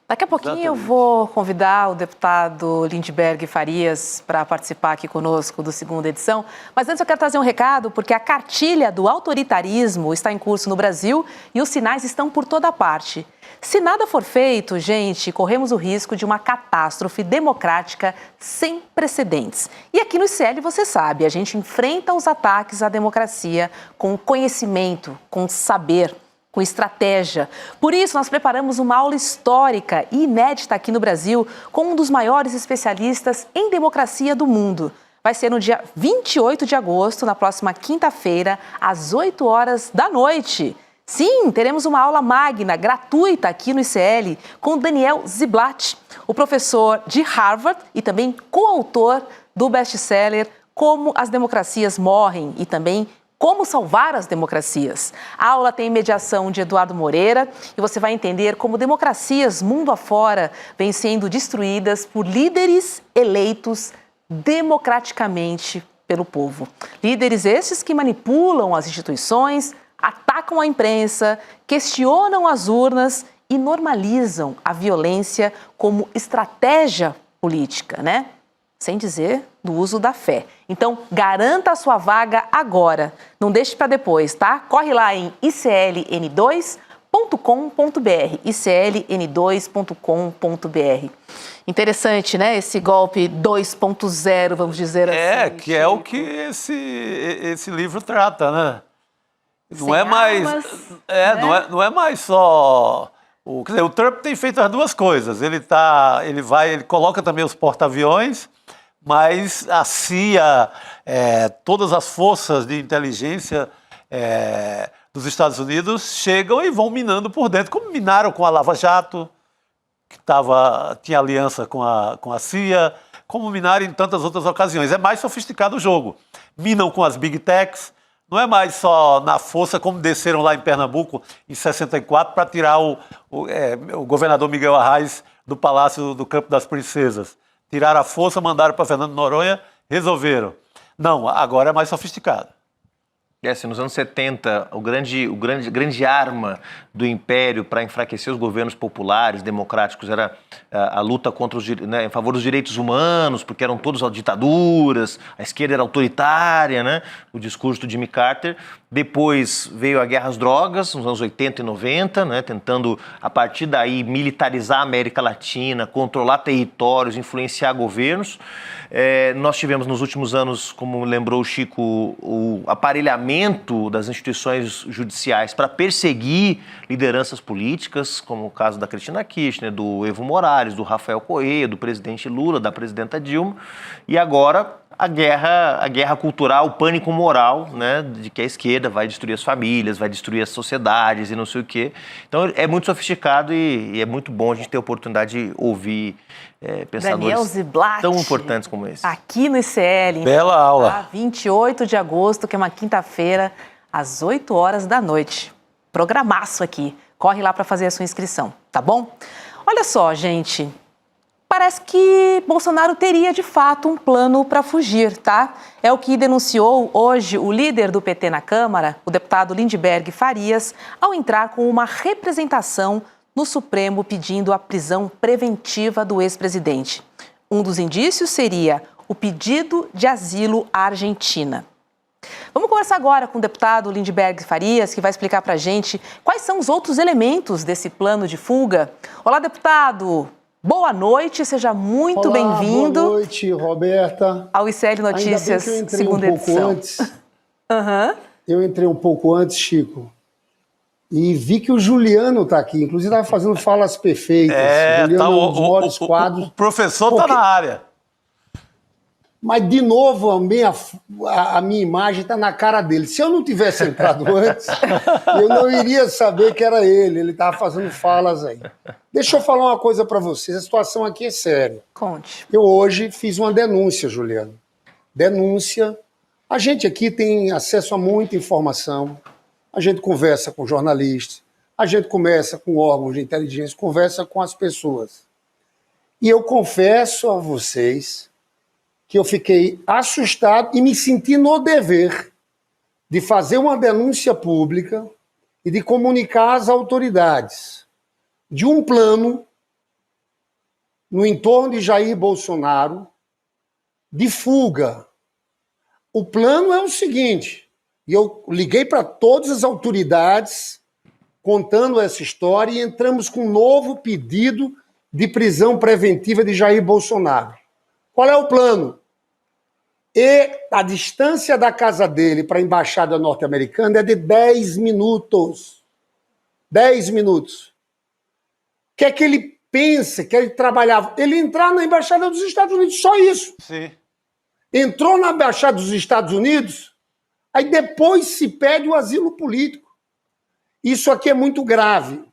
Daqui a pouquinho eu vou convidar o deputado Lindbergh Farias para participar aqui conosco do segunda edição. Mas antes eu quero trazer um recado, porque a cartilha do autoritarismo está em curso no Brasil e os sinais estão por toda parte. Se nada for feito, gente, corremos o risco de uma catástrofe democrática sem precedentes. E aqui no ICL, você sabe, a gente enfrenta os ataques à democracia com conhecimento, com saber, com estratégia. Por isso, nós preparamos uma aula histórica e inédita aqui no Brasil com um dos maiores especialistas em democracia do mundo. Vai ser no dia 28 de agosto, na próxima quinta-feira, às 8 horas da noite. Sim, teremos uma aula magna, gratuita aqui no ICL, com Daniel Ziblatt, o professor de Harvard e também coautor do best-seller Como as Democracias Morrem e também Como Salvar as Democracias. A aula tem mediação de Eduardo Moreira e você vai entender como democracias mundo afora vêm sendo destruídas por líderes eleitos democraticamente pelo povo. Líderes estes que manipulam as instituições, atacam a imprensa, questionam as urnas e normalizam a violência como estratégia política, né? Sem dizer do uso da fé. Então, garanta a sua vaga agora. Não deixe para depois, tá? Corre lá em icln2.com.br, icln2.com.br. Interessante, né? Esse golpe 2.0, vamos dizer assim. Que é o que esse livro trata, né? Não é mais, não é mais só... Quer dizer, o Trump tem feito as duas coisas. Ele coloca também os porta-aviões, mas a CIA, todas as forças de inteligência dos Estados Unidos chegam e vão minando por dentro, como minaram com a Lava Jato, que tinha aliança com a CIA, como minaram em tantas outras ocasiões. É mais sofisticado o jogo. Minam com as Big Techs. Não é mais só na força, como desceram lá em Pernambuco, em 64, para tirar o governador Miguel Arraes do Palácio do Campo das Princesas. Tiraram a força, mandaram para Fernando Noronha, resolveram. Não, agora é mais sofisticado. Assim, nos anos 70, grande arma do Império para enfraquecer os governos populares, democráticos, era a luta contra em favor dos direitos humanos, porque eram todos ditaduras, a esquerda era autoritária, né? O discurso do Jimmy Carter. Depois veio a guerra às drogas, nos anos 80 e 90, né? Tentando, a partir daí, militarizar a América Latina, controlar territórios, influenciar governos. Nós tivemos nos últimos anos, como lembrou o Chico, o aparelhamento das instituições judiciais para perseguir lideranças políticas, como o caso da Cristina Kirchner, do Evo Morales, do Rafael Correa, do presidente Lula, da presidenta Dilma, e agora a guerra cultural, o pânico moral, né, de que a esquerda vai destruir as famílias, vai destruir as sociedades e não sei o quê. Então é muito sofisticado e é muito bom a gente ter a oportunidade de ouvir pensadores tão importantes como esse. Aqui no ICL. Bela aula. Tá? 28 de agosto, que é uma quinta-feira, às 8 horas da noite. Programaço aqui. Corre lá para fazer a sua inscrição, tá bom? Olha só, gente. Parece que Bolsonaro teria, de fato, um plano para fugir, tá? É o que denunciou hoje o líder do PT na Câmara, o deputado Lindbergh Farias, ao entrar com uma representação no Supremo pedindo a prisão preventiva do ex-presidente. Um dos indícios seria o pedido de asilo à Argentina. Vamos conversar agora com o deputado Lindbergh Farias, que vai explicar para a gente quais são os outros elementos desse plano de fuga. Olá, deputado! Boa noite, seja muito bem-vindo. Boa noite, Roberta. Ao ICL Notícias, segunda edição. Eu entrei um pouco antes, Chico, e vi que o Juliano está aqui. Inclusive, estava fazendo falas perfeitas. Juliano tá, é um dos maiores quadros. O professor está na área. Mas, de novo, a minha imagem está na cara dele. Se eu não tivesse entrado antes, eu não iria saber que era ele. Ele estava fazendo falas aí. Deixa eu falar uma coisa para vocês. A situação aqui é séria. Conte. Eu hoje fiz uma denúncia, Juliano. Denúncia. A gente aqui tem acesso a muita informação. A gente conversa com jornalistas. A gente conversa com órgãos de inteligência. Conversa com as pessoas. E eu confesso a vocês que eu fiquei assustado e me senti no dever de fazer uma denúncia pública e de comunicar às autoridades de um plano no entorno de Jair Bolsonaro de fuga. O plano é o seguinte, e eu liguei para todas as autoridades contando essa história e entramos com um novo pedido de prisão preventiva de Jair Bolsonaro. Qual é o plano? E a distância da casa dele para a embaixada norte-americana é de 10 minutos. 10 minutos. O que é que ele pensa, que ele trabalhava? Ele entrar na embaixada dos Estados Unidos, só isso. Sim. Entrou na embaixada dos Estados Unidos, aí depois se pede o asilo político. Isso aqui é muito grave.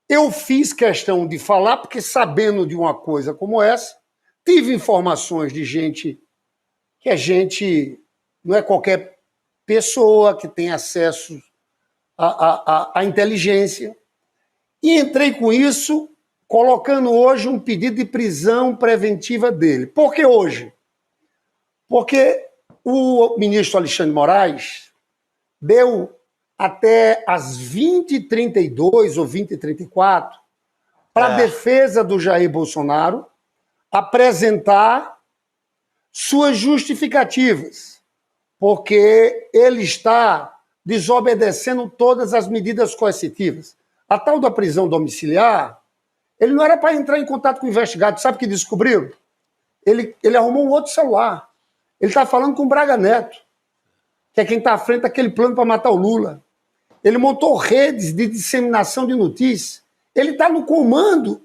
Eu fiz questão de falar, porque sabendo de uma coisa como essa, tive informações de gente que a gente não é qualquer pessoa que tem acesso à inteligência. E entrei com isso, colocando hoje um pedido de prisão preventiva dele. Por que hoje? Porque o ministro Alexandre Moraes deu até às 20h32 ou 20h34 para a defesa do Jair Bolsonaro apresentar suas justificativas, porque ele está desobedecendo todas as medidas coercitivas. A tal da prisão domiciliar, ele não era para entrar em contato com o investigado. Sabe o que descobriram? Ele arrumou um outro celular. Ele está falando com o Braga Neto, que é quem está à frente daquele plano para matar o Lula. Ele montou redes de disseminação de notícias. Ele está no comando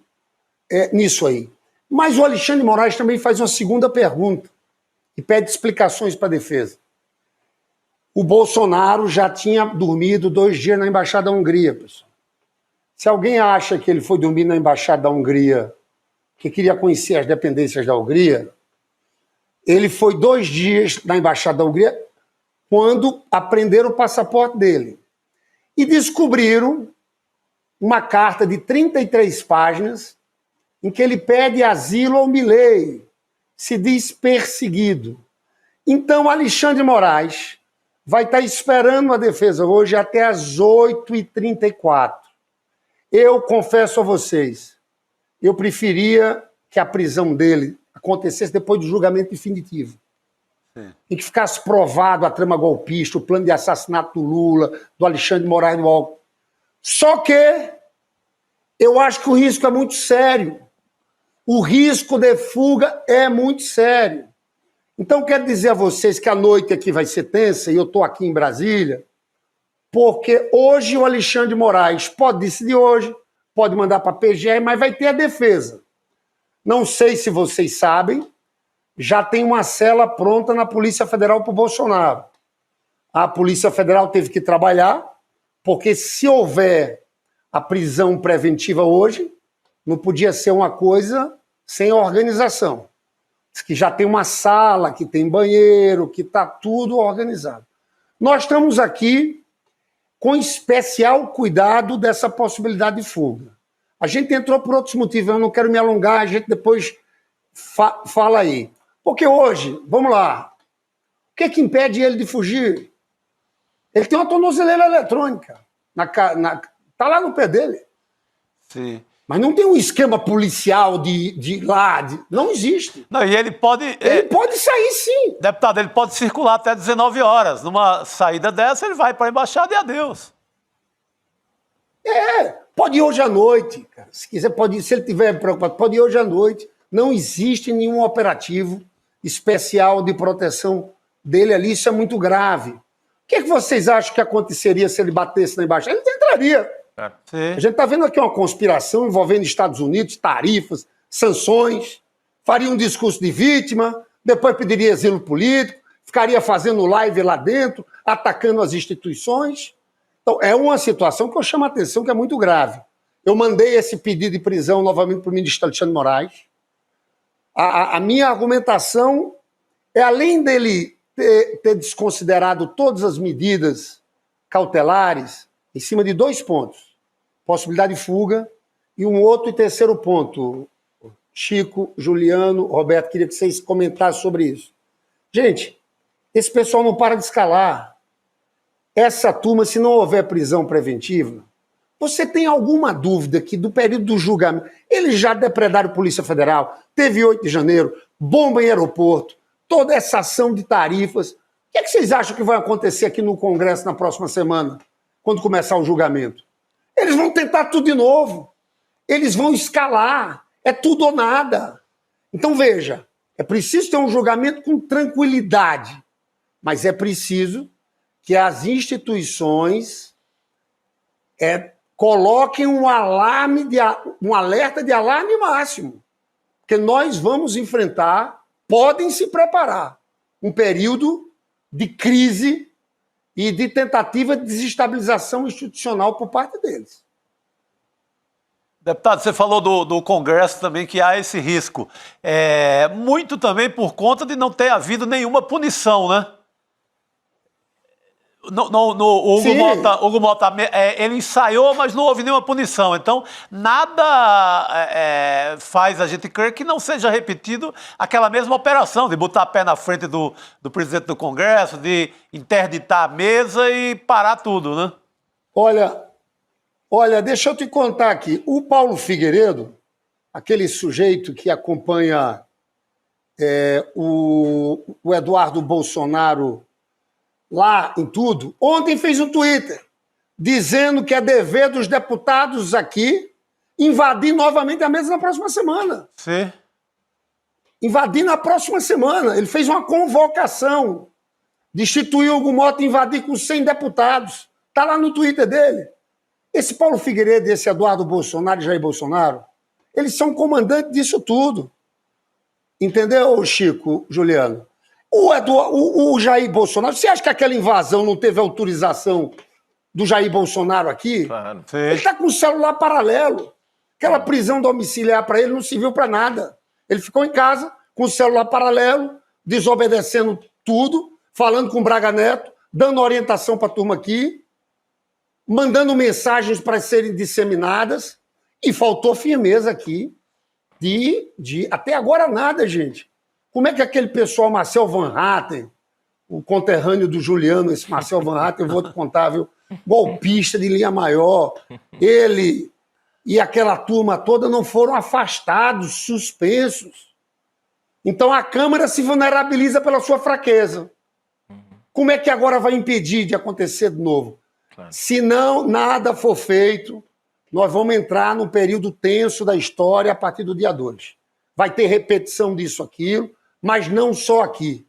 nisso aí. Mas o Alexandre Moraes também faz uma segunda pergunta e pede explicações para a defesa. O Bolsonaro já tinha dormido 2 dias na Embaixada da Hungria, pessoal. Se alguém acha que ele foi dormir na Embaixada da Hungria, que queria conhecer as dependências da Hungria, ele foi 2 dias na Embaixada da Hungria quando apreenderam o passaporte dele. E descobriram uma carta de 33 páginas em que ele pede asilo ao Milei, se diz perseguido. Então, Alexandre Moraes vai estar esperando a defesa hoje até às 8h34. Eu confesso a vocês, eu preferia que a prisão dele acontecesse depois do julgamento definitivo. Sim. Em que ficasse provado a trama golpista, o plano de assassinato do Lula, do Alexandre de Moraes do Alckmin. Só que eu acho que o risco é muito sério. O risco de fuga é muito sério. Então, quero dizer a vocês que a noite aqui vai ser tensa, e eu estou aqui em Brasília, porque hoje o Alexandre de Moraes pode decidir hoje, pode mandar para a PGR, mas vai ter a defesa. Não sei se vocês sabem, já tem uma cela pronta na Polícia Federal para o Bolsonaro. A Polícia Federal teve que trabalhar, porque se houver a prisão preventiva hoje, não podia ser uma coisa sem organização. Diz que já tem uma sala, que tem banheiro, que está tudo organizado. Nós estamos aqui com especial cuidado dessa possibilidade de fuga. A gente entrou por outros motivos, eu não quero me alongar, a gente depois fala aí. Porque hoje, vamos lá, o que é que impede ele de fugir? Ele tem uma tornozeleira eletrônica, tá lá no pé dele. Sim. Mas não tem um esquema policial não existe. Não, e ele pode... Ele pode sair, sim. Deputado, ele pode circular até 19 horas. Numa saída dessa, ele vai para a embaixada e adeus. Pode ir hoje à noite, cara. Se quiser, pode ir. Se ele estiver preocupado, pode ir hoje à noite. Não existe nenhum operativo especial de proteção dele ali. Isso é muito grave. O que é que vocês acham que aconteceria se ele batesse na embaixada? Ele entraria. Sim. A gente está vendo aqui uma conspiração envolvendo Estados Unidos, tarifas, sanções, faria um discurso de vítima, depois pediria asilo político, ficaria fazendo live lá dentro, atacando as instituições. Então, é uma situação que eu chamo a atenção, que é muito grave. Eu mandei esse pedido de prisão novamente para o ministro Alexandre de Moraes. A minha argumentação é, além dele ter desconsiderado todas as medidas cautelares, em cima de 2 pontos. Possibilidade de fuga e um outro e terceiro ponto. Chico, Juliano, Roberto, queria que vocês comentassem sobre isso. Gente, esse pessoal não para de escalar. Essa turma, se não houver prisão preventiva, você tem alguma dúvida que do período do julgamento, eles já depredaram a Polícia Federal, teve 8 de janeiro, bomba em aeroporto, toda essa ação de tarifas. O que é que vocês acham que vai acontecer aqui no Congresso na próxima semana, quando começar o julgamento? Eles vão tentar tudo de novo. Eles vão escalar. É tudo ou nada. Então, veja, é preciso ter um julgamento com tranquilidade, mas é preciso que as instituições coloquem um alerta de alarme máximo, porque nós vamos enfrentar, podem se preparar, um período de crise e de tentativa de desestabilização institucional por parte deles. Deputado, você falou do Congresso também, que há esse risco. Muito também por conta de não ter havido nenhuma punição, né? O Hugo Mota, ele ensaiou, mas não houve nenhuma punição. Então, nada faz a gente crer que não seja repetido aquela mesma operação de botar pé na frente do presidente do Congresso, de interditar a mesa e parar tudo, né? Olha, deixa eu te contar aqui. O Paulo Figueiredo, aquele sujeito que acompanha o Eduardo Bolsonaro lá em tudo, ontem fez um Twitter dizendo que é dever dos deputados aqui invadir novamente a mesa na próxima semana. Sim. Invadir na próxima semana. Ele fez uma convocação de instituir o Hugo Mota invadir com 100 deputados. Está lá no Twitter dele. Esse Paulo Figueiredo, esse Eduardo Bolsonaro e Jair Bolsonaro, eles são comandantes disso tudo. Entendeu, Chico, Juliano? O Jair Bolsonaro, você acha que aquela invasão não teve autorização do Jair Bolsonaro aqui? Claro. Ele está com o celular paralelo. Aquela prisão domiciliar para ele não serviu para nada. Ele ficou em casa com o celular paralelo, desobedecendo tudo, falando com o Braga Neto, dando orientação para a turma aqui, mandando mensagens para serem disseminadas, e faltou firmeza aqui até agora nada, gente. Como é que aquele pessoal, Marcel Van Hatten, o conterrâneo do Juliano, esse Marcel Van Hatten, eu vou te contar, viu? Golpista de linha maior. Ele e aquela turma toda não foram afastados, suspensos. Então a Câmara se vulnerabiliza pela sua fraqueza. Como é que agora vai impedir de acontecer de novo? Claro. Se não nada for feito, nós vamos entrar num período tenso da história a partir do dia 2. Vai ter repetição disso, aquilo, mas não só aqui.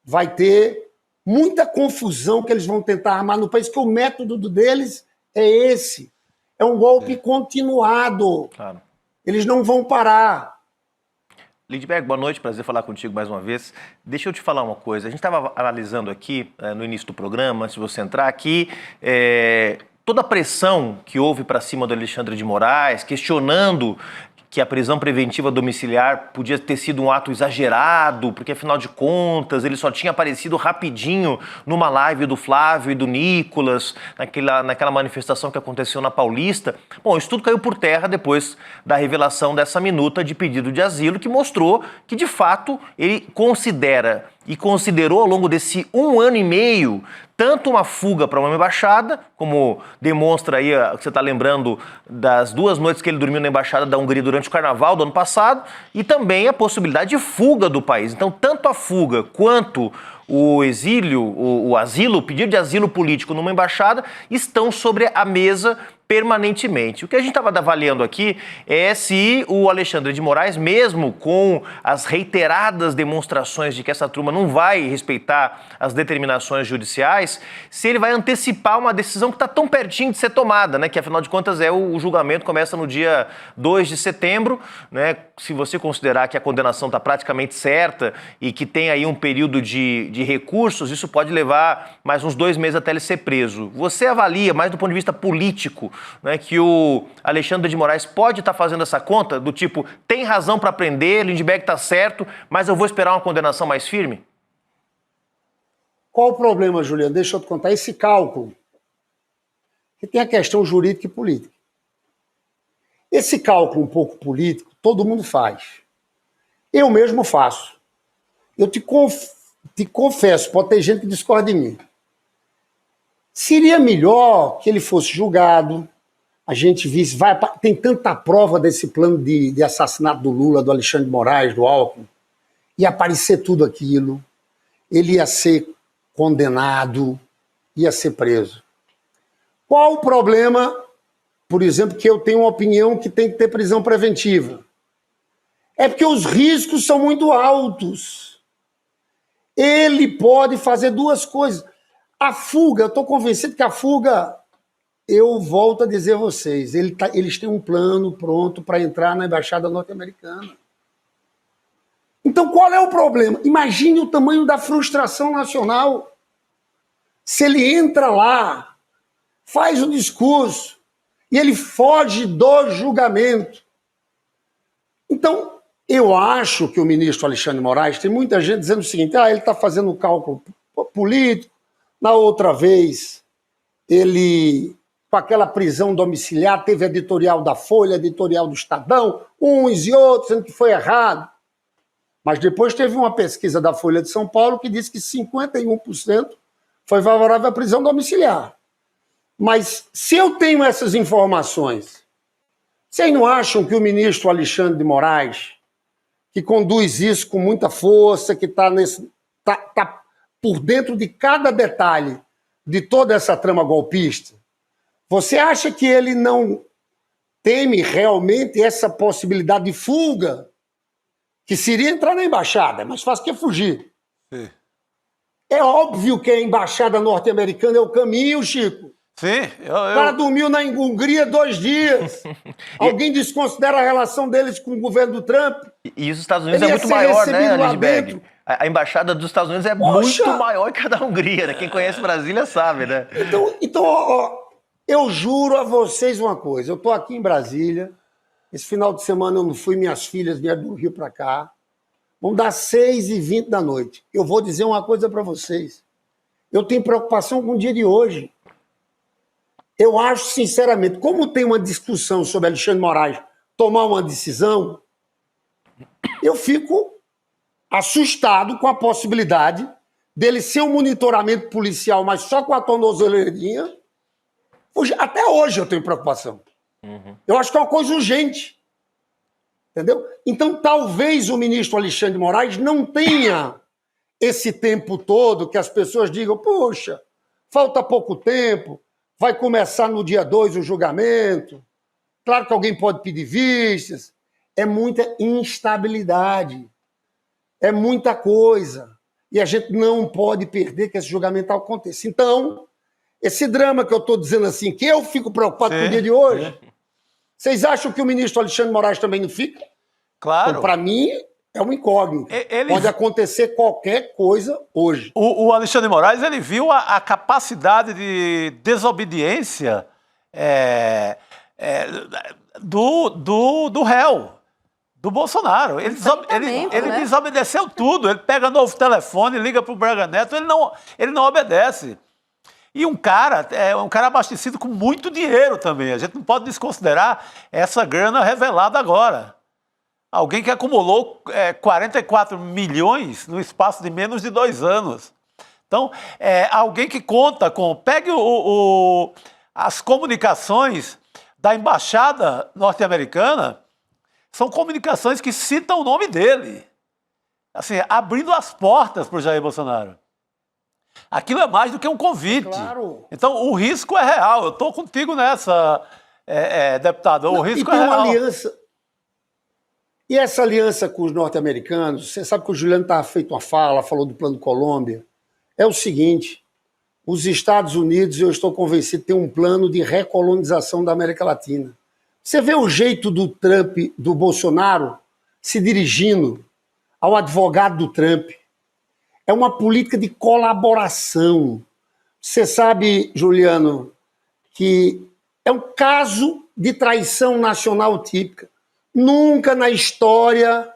Vai ter muita confusão que eles vão tentar armar no país, que o método deles é esse. É um golpe continuado. Claro. Eles não vão parar. Lindbergh, boa noite, prazer falar contigo mais uma vez. Deixa eu te falar uma coisa. A gente estava analisando aqui, no início do programa, antes de você entrar aqui, toda a pressão que houve para cima do Alexandre de Moraes, questionando que a prisão preventiva domiciliar podia ter sido um ato exagerado, porque, afinal de contas, ele só tinha aparecido rapidinho numa live do Flávio e do Nicolas, naquela manifestação que aconteceu na Paulista. Bom, isso tudo caiu por terra depois da revelação dessa minuta de pedido de asilo, que mostrou que, de fato, ele considera e considerou ao longo desse 1 ano e meio tanto uma fuga para uma embaixada, como demonstra aí, você está lembrando das 2 noites que ele dormiu na embaixada da Hungria durante o carnaval do ano passado, e também a possibilidade de fuga do país. Então, tanto a fuga quanto o exílio, o asilo, o pedido de asilo político numa embaixada estão sobre a mesa permanentemente. O que a gente estava avaliando aqui é se o Alexandre de Moraes, mesmo com as reiteradas demonstrações de que essa turma não vai respeitar as determinações judiciais, se ele vai antecipar uma decisão que está tão pertinho de ser tomada, né? Que afinal de contas o julgamento começa no dia 2 de setembro, né? Se você considerar que a condenação está praticamente certa e que tem aí um período de recursos, isso pode levar mais uns 2 meses até ele ser preso. Você avalia, mais do ponto de vista político, né, que o Alexandre de Moraes pode estar fazendo essa conta do tipo, tem razão para prender, Lindbergh está certo, mas eu vou esperar uma condenação mais firme? Qual o problema, Juliano? Deixa eu te contar. Esse cálculo, que tem a questão jurídica e política. Esse cálculo um pouco político, todo mundo faz. Eu mesmo faço. Eu te confesso, pode ter gente que discorda de mim. Seria melhor que ele fosse julgado, a gente visse, tem tanta prova desse plano de assassinato do Lula, do Alexandre de Moraes, do Alckmin, ia aparecer tudo aquilo, ele ia ser condenado, ia ser preso. Qual o problema, por exemplo, que eu tenho uma opinião que tem que ter prisão preventiva? É porque os riscos são muito altos. Ele pode fazer 2 coisas. A fuga, eu estou convencido que a fuga, eu volto a dizer a vocês, eles têm um plano pronto para entrar na embaixada norte-americana. Então qual é o problema? Imagine o tamanho da frustração nacional. Se ele entra lá, faz o discurso e ele foge do julgamento. Então, eu acho que o ministro Alexandre de Moraes, tem muita gente dizendo o seguinte, ele está fazendo um cálculo político. Na outra vez, ele, com aquela prisão domiciliar, teve editorial da Folha, editorial do Estadão, uns e outros, dizendo que foi errado. Mas depois teve uma pesquisa da Folha de São Paulo que disse que 51% foi favorável à prisão domiciliar. Mas se eu tenho essas informações, vocês não acham que o ministro Alexandre de Moraes, que conduz isso com muita força, que está por dentro de cada detalhe de toda essa trama golpista, você acha que ele não teme realmente essa possibilidade de fuga, que seria entrar na embaixada, é mais fácil que fugir? Sim. É óbvio que a embaixada norte-americana é o caminho, Chico. Sim. O cara dormiu na Hungria 2 dias. Alguém desconsidera a relação deles com o governo do Trump? E os Estados Unidos é muito maior, né, Lindbergh? A embaixada dos Estados Unidos é muito maior que a da Hungria, né? Quem conhece Brasília sabe, né? Então eu juro a vocês uma coisa. Eu estou aqui em Brasília. Esse final de semana eu não fui, minhas filhas vieram do Rio para cá. Vão dar 6h20 da noite. Eu vou dizer uma coisa para vocês. Eu tenho preocupação com o dia de hoje. Eu acho, sinceramente, como tem uma discussão sobre Alexandre de Moraes tomar uma decisão, eu fico assustado com a possibilidade dele ser um monitoramento policial, mas só com a tornozeleirinha, até hoje eu tenho preocupação. Eu acho que é uma coisa urgente. Entendeu? Então, talvez o ministro Alexandre de Moraes não tenha esse tempo todo que as pessoas digam, poxa, falta pouco tempo, vai começar no dia 2 o julgamento, claro que alguém pode pedir vistas, é muita instabilidade, é muita coisa, e a gente não pode perder que esse julgamento aconteça. Então, esse drama que eu estou dizendo assim, que eu fico preocupado com o dia de hoje, vocês acham que o ministro Alexandre de Moraes também não fica? Claro. Então, para mim, é uma incógnita. Pode acontecer qualquer coisa hoje. O Alexandre de Moraes, ele viu a capacidade de desobediência do réu, do Bolsonaro. Ele desobedeceu tudo. Ele pega novo telefone, liga para o Braga Neto, ele não obedece. E um cara abastecido com muito dinheiro também. A gente não pode desconsiderar essa grana revelada agora. Alguém que acumulou 44 milhões no espaço de menos de 2 anos. Então, alguém que conta com... Pegue as comunicações da embaixada norte-americana, são comunicações que citam o nome dele. Assim, abrindo as portas para o Jair Bolsonaro. Aquilo é mais do que um convite. Claro. Então, o risco é real. Eu estou contigo nessa, deputado. O risco é real. Uma aliança... E essa aliança com os norte-americanos, você sabe que o Juliano estava feito uma fala, falou do Plano Colômbia. É o seguinte, os Estados Unidos, eu estou convencido, tem um plano de recolonização da América Latina. Você vê o jeito do Trump, do Bolsonaro, se dirigindo ao advogado do Trump. É uma política de colaboração. Você sabe, Juliano, que é um caso de traição nacional típica. Nunca na história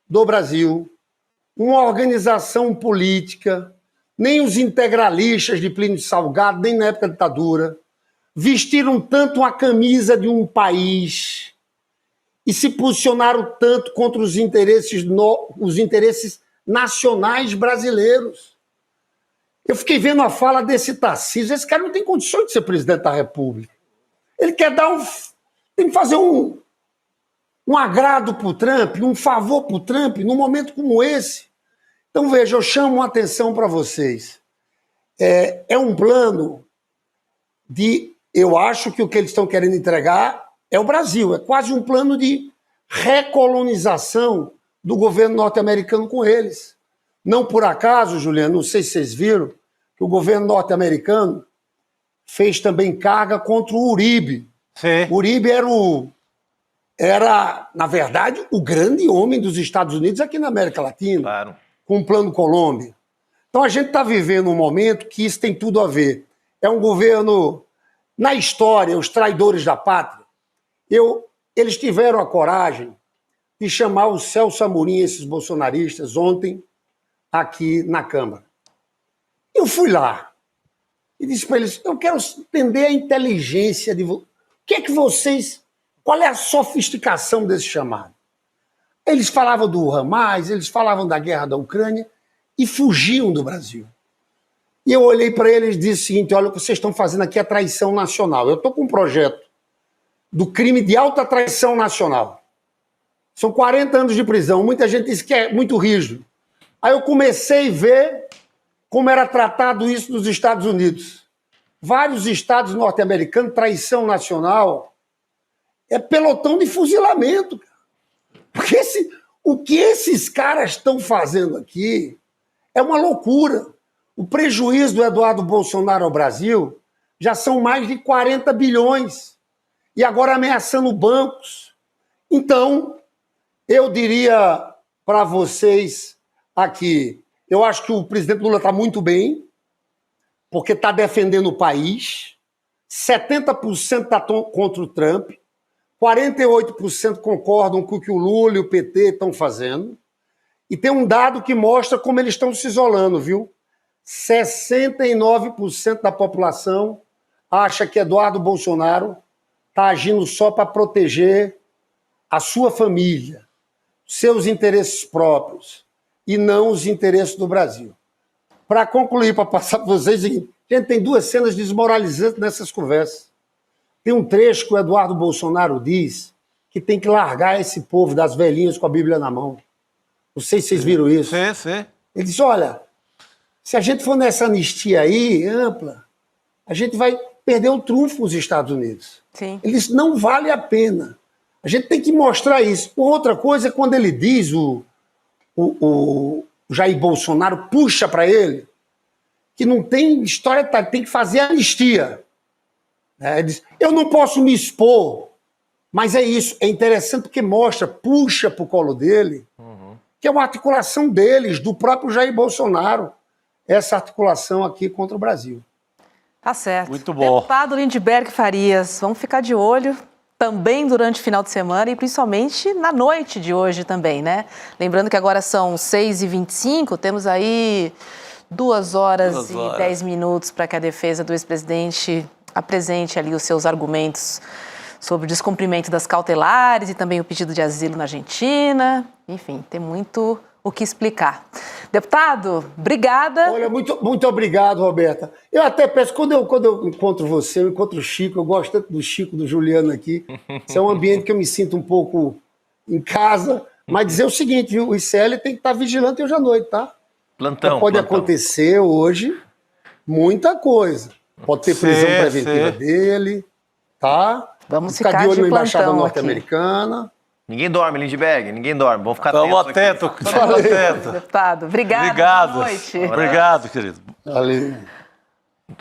do Brasil, uma organização política, nem os integralistas de Plínio Salgado, nem na época da ditadura, vestiram tanto a camisa de um país e se posicionaram tanto contra os interesses nacionais brasileiros. Eu fiquei vendo a fala desse Tarcísio, esse cara não tem condições de ser presidente da República. Ele quer tem que fazer um agrado para o Trump, um favor para o Trump, num momento como esse. Então, veja, eu chamo a atenção para vocês. É um plano eu acho que o que eles estão querendo entregar é o Brasil. É quase um plano de recolonização do governo norte-americano com eles. Não por acaso, Juliano, não sei se vocês viram, que o governo norte-americano fez também carga contra o Uribe. Sim. O Uribe era, na verdade, o grande homem dos Estados Unidos aqui na América Latina, Claro. com o Plano Colômbia. Então a gente está vivendo um momento que isso tem tudo a ver. É um governo, na história, os traidores da pátria. Eles tiveram a coragem de chamar o Celso Amorim, esses bolsonaristas, ontem, aqui na Câmara. Eu fui lá e disse para eles, eu quero entender a inteligência de vocês. O que é que vocês... Qual é a sofisticação desse chamado? Eles falavam do Hamas, eles falavam da guerra da Ucrânia e fugiam do Brasil. E eu olhei para eles e disse o seguinte, olha, o que vocês estão fazendo aqui é traição nacional. Eu estou com um projeto do crime de alta traição nacional. São 40 anos de prisão. Muita gente diz que é muito rígido. Aí eu comecei a ver como era tratado isso nos Estados Unidos. Vários estados norte-americanos, traição nacional... É pelotão de fuzilamento. Porque o que esses caras estão fazendo aqui é uma loucura. O prejuízo do Eduardo Bolsonaro ao Brasil já são mais de 40 bilhões. E agora ameaçando bancos. Então, eu diria para vocês aqui, eu acho que o presidente Lula está muito bem, porque está defendendo o país. 70% está contra o Trump. 48% concordam com o que o Lula e o PT estão fazendo. E tem um dado que mostra como eles estão se isolando, viu? 69% da população acha que Eduardo Bolsonaro está agindo só para proteger a sua família, seus interesses próprios, e não os interesses do Brasil. para concluir, para passar para vocês, gente, tem duas cenas desmoralizantes nessas conversas. Tem um trecho que o Eduardo Bolsonaro diz que tem que largar esse povo das velhinhas com a Bíblia na mão. Não sei se vocês viram isso. Sim, sim. Ele diz, olha, se a gente for nessa anistia aí, ampla, a gente vai perder o trunfo nos Estados Unidos. Sim. Ele diz, não vale a pena. A gente tem que mostrar isso. Outra coisa é quando ele diz, o Jair Bolsonaro puxa para ele, que não tem história, tem que fazer anistia. Ele diz, eu não posso me expor, mas é isso, é interessante porque mostra, puxa para o colo dele, que é uma articulação deles, do próprio Jair Bolsonaro, essa articulação aqui contra o Brasil. Tá certo. Muito bom. Deputado Lindbergh Farias, vamos ficar de olho também durante o final de semana e principalmente na noite de hoje também, né? Lembrando que agora são 6h25, temos aí 2 horas e 10 minutos para que a defesa do ex-presidente apresente ali os seus argumentos sobre o descumprimento das cautelares e também o pedido de asilo na Argentina. Enfim, tem muito o que explicar. Deputado, obrigada. Olha, muito obrigado, Roberta. Eu até peço, quando eu encontro você, eu encontro o Chico, eu gosto tanto do Chico, do Juliano aqui. Isso é um ambiente que eu me sinto um pouco em casa, mas dizer o seguinte, viu? O ICL tem que estar vigilante hoje à noite, tá? Plantão. Pode acontecer hoje muita coisa. Pode ter prisão preventiva dele, tá? Vamos ficar de olho de na Embaixada plantão Norte-Americana. Ninguém dorme, Lindbergh, ninguém dorme. Vamos ficar Vamos atentos. atento. Deputado, obrigada. Obrigado. Boa noite. Obrigado, querido. Valeu.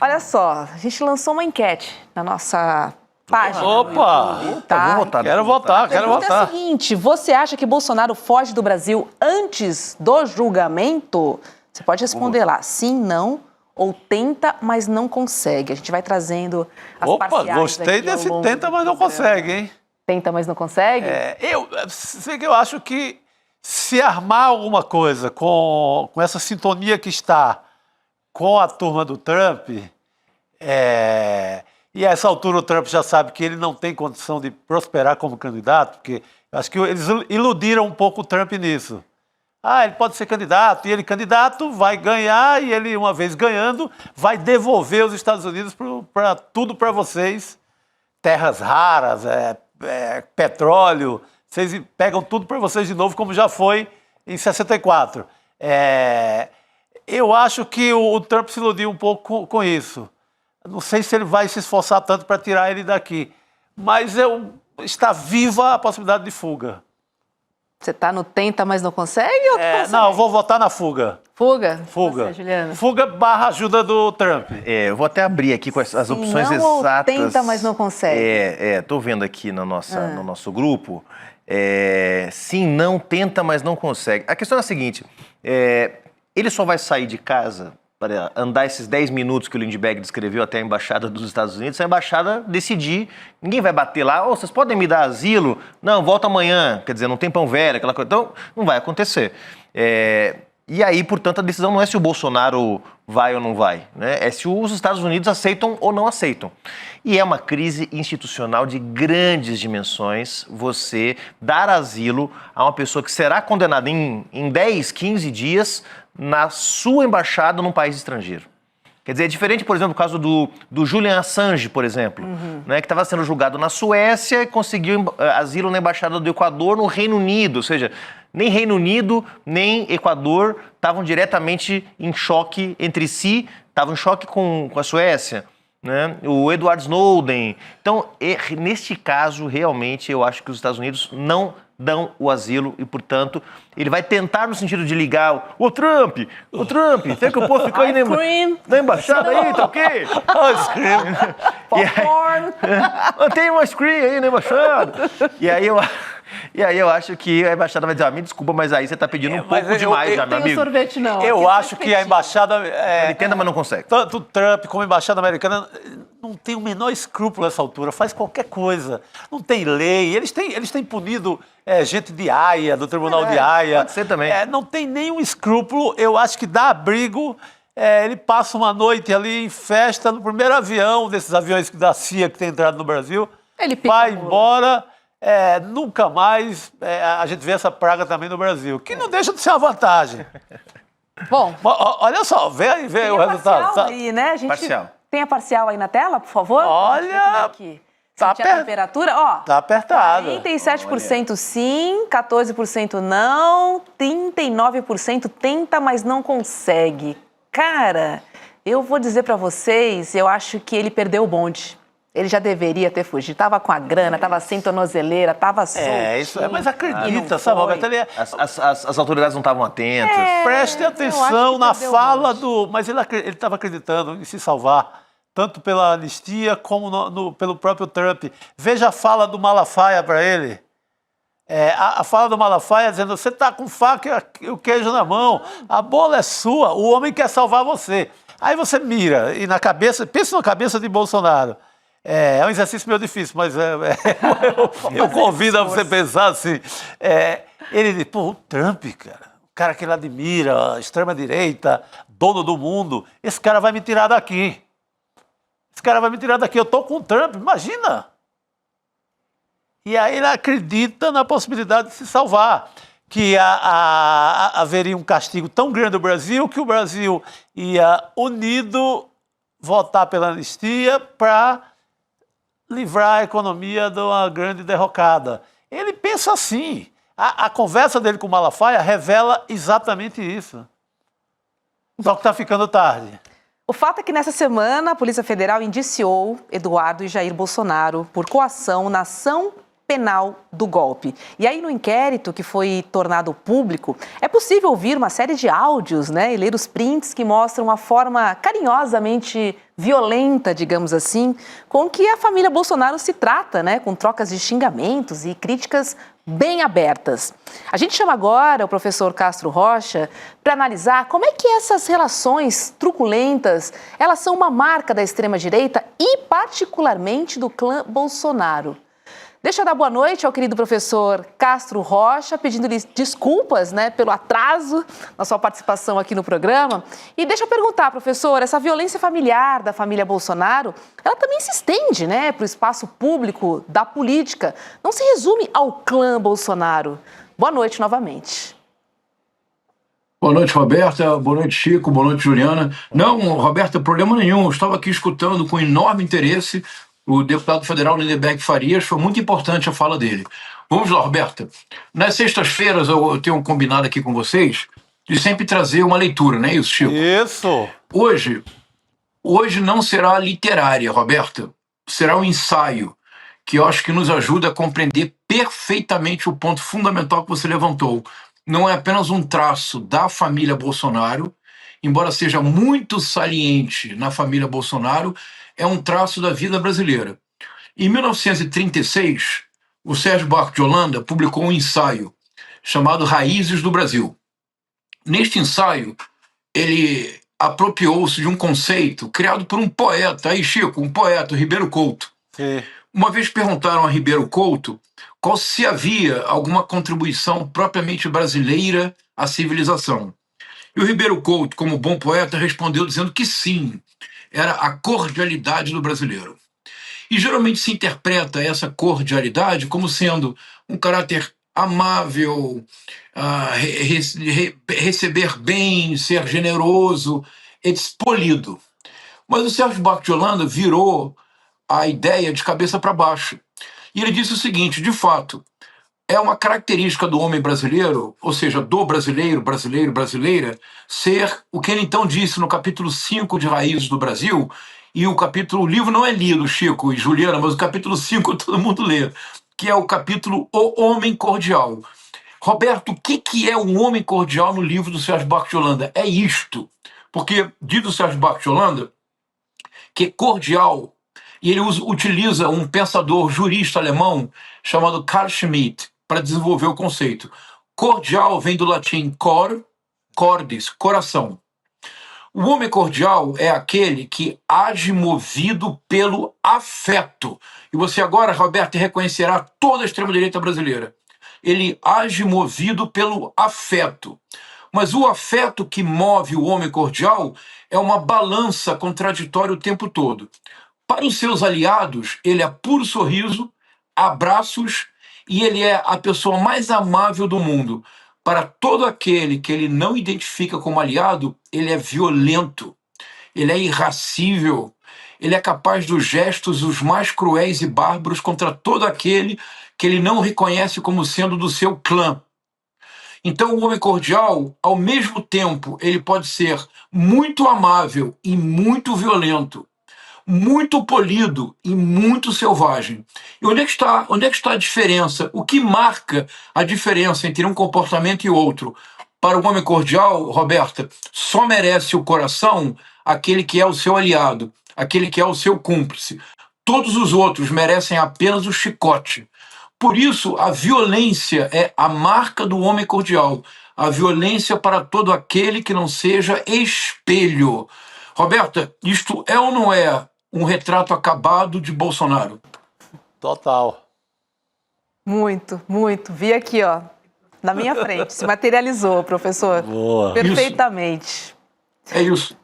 Olha só, a gente lançou uma enquete na nossa página. Opa! Tá? Vamos votar. Quero votar, A quero pergunta é a votar. seguinte, você acha que Bolsonaro foge do Brasil antes do julgamento? Você pode responder lá, sim, não, ou tenta, mas não consegue. A gente vai trazendo as Opa, parciais gostei aqui ao desse longo tenta, mas do não programa. consegue, hein? Tenta, mas não consegue? Eu acho que se armar alguma coisa com essa sintonia que está com a turma do Trump, e a essa altura o Trump já sabe que ele não tem condição de prosperar como candidato, porque eu acho que eles iludiram um pouco o Trump nisso. Ele pode ser candidato, e ele candidato vai ganhar, e ele, uma vez ganhando, vai devolver os Estados Unidos para tudo para vocês. Terras raras, petróleo, vocês pegam tudo para vocês de novo, como já foi em 64. Eu acho que o Trump se iludiu um pouco com isso. Não sei se ele vai se esforçar tanto para tirar ele daqui, mas está viva a possibilidade de fuga. Você tá no tenta, mas não consegue? Ou consegue? Não, eu vou votar na fuga. Fuga? Fuga. Você, Juliana? Fuga / ajuda do Trump. Eu vou até abrir aqui com as opções não, ou exatas. tenta, mas não consegue? Tô vendo aqui no nosso grupo. Sim, não, tenta, mas não consegue. A questão é a seguinte, ele só vai sair de casa para andar esses 10 minutos que o Lindbergh descreveu até a Embaixada dos Estados Unidos, se a Embaixada decidir, ninguém vai bater lá, vocês podem me dar asilo? Não, volta amanhã, quer dizer, não tem pão velho, aquela coisa. Então, não vai acontecer. E aí, portanto, a decisão não é se o Bolsonaro vai ou não vai, né? É se os Estados Unidos aceitam ou não aceitam. E é uma crise institucional de grandes dimensões você dar asilo a uma pessoa que será condenada em 10, 15 dias na sua embaixada num país estrangeiro. Quer dizer, é diferente, por exemplo, no caso do Julian Assange, por exemplo, né, que estava sendo julgado na Suécia e conseguiu asilo na Embaixada do Equador no Reino Unido. Ou seja, nem Reino Unido, nem Equador estavam diretamente em choque entre si, estavam em choque com a Suécia, né? O Edward Snowden. Então, neste caso, realmente, eu acho que os Estados Unidos não dão o asilo e, portanto, ele vai tentar no sentido de ligar o Trump, será que eu posso ficar aí na embaixada aí, tá ok? Ice cream. Popcorn. Tem um ice cream aí na embaixada. E aí eu acho que a embaixada vai dizer, me desculpa, mas aí você tá pedindo um pouco demais já, meu Tem amigo. sorvete não. Eu acho que a embaixada... Ele tenta, mas não consegue. Tanto o Trump como a embaixada americana não tem o menor escrúpulo nessa altura, faz qualquer coisa. Não tem lei, eles têm punido gente de Haia, do Tribunal de Haia. Pode ser também. Não tem nenhum escrúpulo, eu acho que dá abrigo. Ele passa uma noite ali em festa no primeiro avião, desses aviões da CIA que tem entrado no Brasil. Ele pica vai a mula. embora, nunca mais a gente vê essa praga também no Brasil, que não deixa de ser uma vantagem. Bom, Olha só, vê aí tem o a resultado. parcial aí, né? Parcial. Tem a parcial aí na tela, por favor? Olha, Deixa eu ver como é que tá sentir a temperatura, ó. Tá apertado. 47% sim, 14% não, 39% tenta, mas não consegue. Cara, eu vou dizer pra vocês, eu acho que ele perdeu o bonde. Ele já deveria ter fugido. Tava com a grana, tava sem tornozeleira, tava solto. Isso é, mas acredita, sabe, Roberto? As autoridades não estavam atentas. Preste eu acho atenção que na perdeu o fala bonde. do... Mas ele estava acreditando em se salvar, tanto pela anistia como pelo próprio Trump. Veja a fala do Malafaia para ele. A fala do Malafaia dizendo, você está com faca e o queijo na mão, a bola é sua, o homem quer salvar você. Aí você mira e na cabeça, pensa na cabeça de Bolsonaro. É um exercício meio difícil, mas eu convido a você pensar assim. Ele diz, pô, o Trump, cara, o cara que ele admira, a extrema-direita, dono do mundo, esse cara vai me tirar daqui. Esse cara vai me tirar daqui, eu tô com o Trump, imagina. E aí ele acredita na possibilidade de se salvar, que haveria um castigo tão grande do Brasil que o Brasil ia unido votar pela anistia para livrar a economia de uma grande derrocada. Ele pensa assim. A conversa dele com o Malafaia revela exatamente isso. Só que está ficando tarde. O fato é que nessa semana a Polícia Federal indiciou Eduardo e Jair Bolsonaro por coação na ação penal do golpe. E aí, no inquérito que foi tornado público, é possível ouvir uma série de áudios, né, e ler os prints que mostram a forma carinhosamente violenta, digamos assim, com que a família Bolsonaro se trata, né, com trocas de xingamentos e críticas bem abertas. A gente chama agora o professor Castro Rocha para analisar como é que essas relações truculentas, elas são uma marca da extrema-direita e particularmente do clã Bolsonaro. Deixa eu dar boa noite ao querido professor Castro Rocha, pedindo-lhe desculpas, né, pelo atraso na sua participação aqui no programa. E deixa eu perguntar, professor, essa violência familiar da família Bolsonaro, ela também se estende, né, para o espaço público da política. Não se resume ao clã Bolsonaro. Boa noite novamente. Boa noite, Roberta. Boa noite, Chico. Boa noite, Juliana. Não, Roberta, problema nenhum. Eu estava aqui escutando com enorme interesse o deputado federal Lindenberg Farias. Foi muito importante a fala dele. Vamos lá, Roberta. Nas sextas-feiras eu tenho combinado aqui com vocês de sempre trazer uma leitura, não é isso, Chico? Isso! Hoje não será literária, Roberta. Será um ensaio que eu acho que nos ajuda a compreender perfeitamente o ponto fundamental que você levantou. Não é apenas um traço da família Bolsonaro, embora seja muito saliente na família Bolsonaro, é um traço da vida brasileira. Em 1936, o Sérgio Buarque de Holanda publicou um ensaio chamado Raízes do Brasil. Neste ensaio, ele apropriou-se de um conceito criado por um poeta, aí Chico, um poeta, Ribeiro Couto. Sim. Uma vez perguntaram a Ribeiro Couto se havia alguma contribuição propriamente brasileira à civilização. E o Ribeiro Couto, como bom poeta, respondeu dizendo que sim, era a cordialidade do brasileiro. E geralmente se interpreta essa cordialidade como sendo um caráter amável, receber bem, ser generoso, polido. Mas o Sérgio Buarque de Holanda virou a ideia de cabeça para baixo. E ele disse o seguinte, de fato, é uma característica do homem brasileiro, ou seja, do brasileiro, brasileira, ser o que ele então disse no capítulo 5 de Raízes do Brasil, e o livro não é lido, Chico e Juliana, mas o capítulo 5 todo mundo lê, que é o capítulo O Homem Cordial. Roberto, o que é um homem cordial no livro do Sérgio Buarque de Holanda? É isto, porque diz o Sérgio Buarque de Holanda que cordial, e ele utiliza um pensador jurista alemão chamado Carl Schmitt para desenvolver o conceito. Cordial vem do latim cor, cordis, coração. O homem cordial é aquele que age movido pelo afeto. E você agora, Roberto, reconhecerá toda a extrema-direita brasileira. Ele age movido pelo afeto. Mas o afeto que move o homem cordial é uma balança contraditória o tempo todo. Para os seus aliados, ele é puro sorriso, abraços, e ele é a pessoa mais amável do mundo. para todo aquele que ele não identifica como aliado, ele é violento, ele é irracível, ele é capaz dos gestos os mais cruéis e bárbaros contra todo aquele que ele não reconhece como sendo do seu clã. Então, o homem cordial, ao mesmo tempo, ele pode ser muito amável e muito violento, muito polido e muito selvagem. E onde é que está a diferença? O que marca a diferença entre um comportamento e outro? Para o homem cordial, Roberta, só merece o coração aquele que é o seu aliado, aquele que é o seu cúmplice. Todos os outros merecem apenas o chicote. Por isso, a violência é a marca do homem cordial. A violência para todo aquele que não seja espelho. Roberta, isto é ou não é um retrato acabado de Bolsonaro? Total. Muito, muito. Vi aqui, ó, na minha frente. Se materializou, professor. Boa. Perfeitamente. É isso.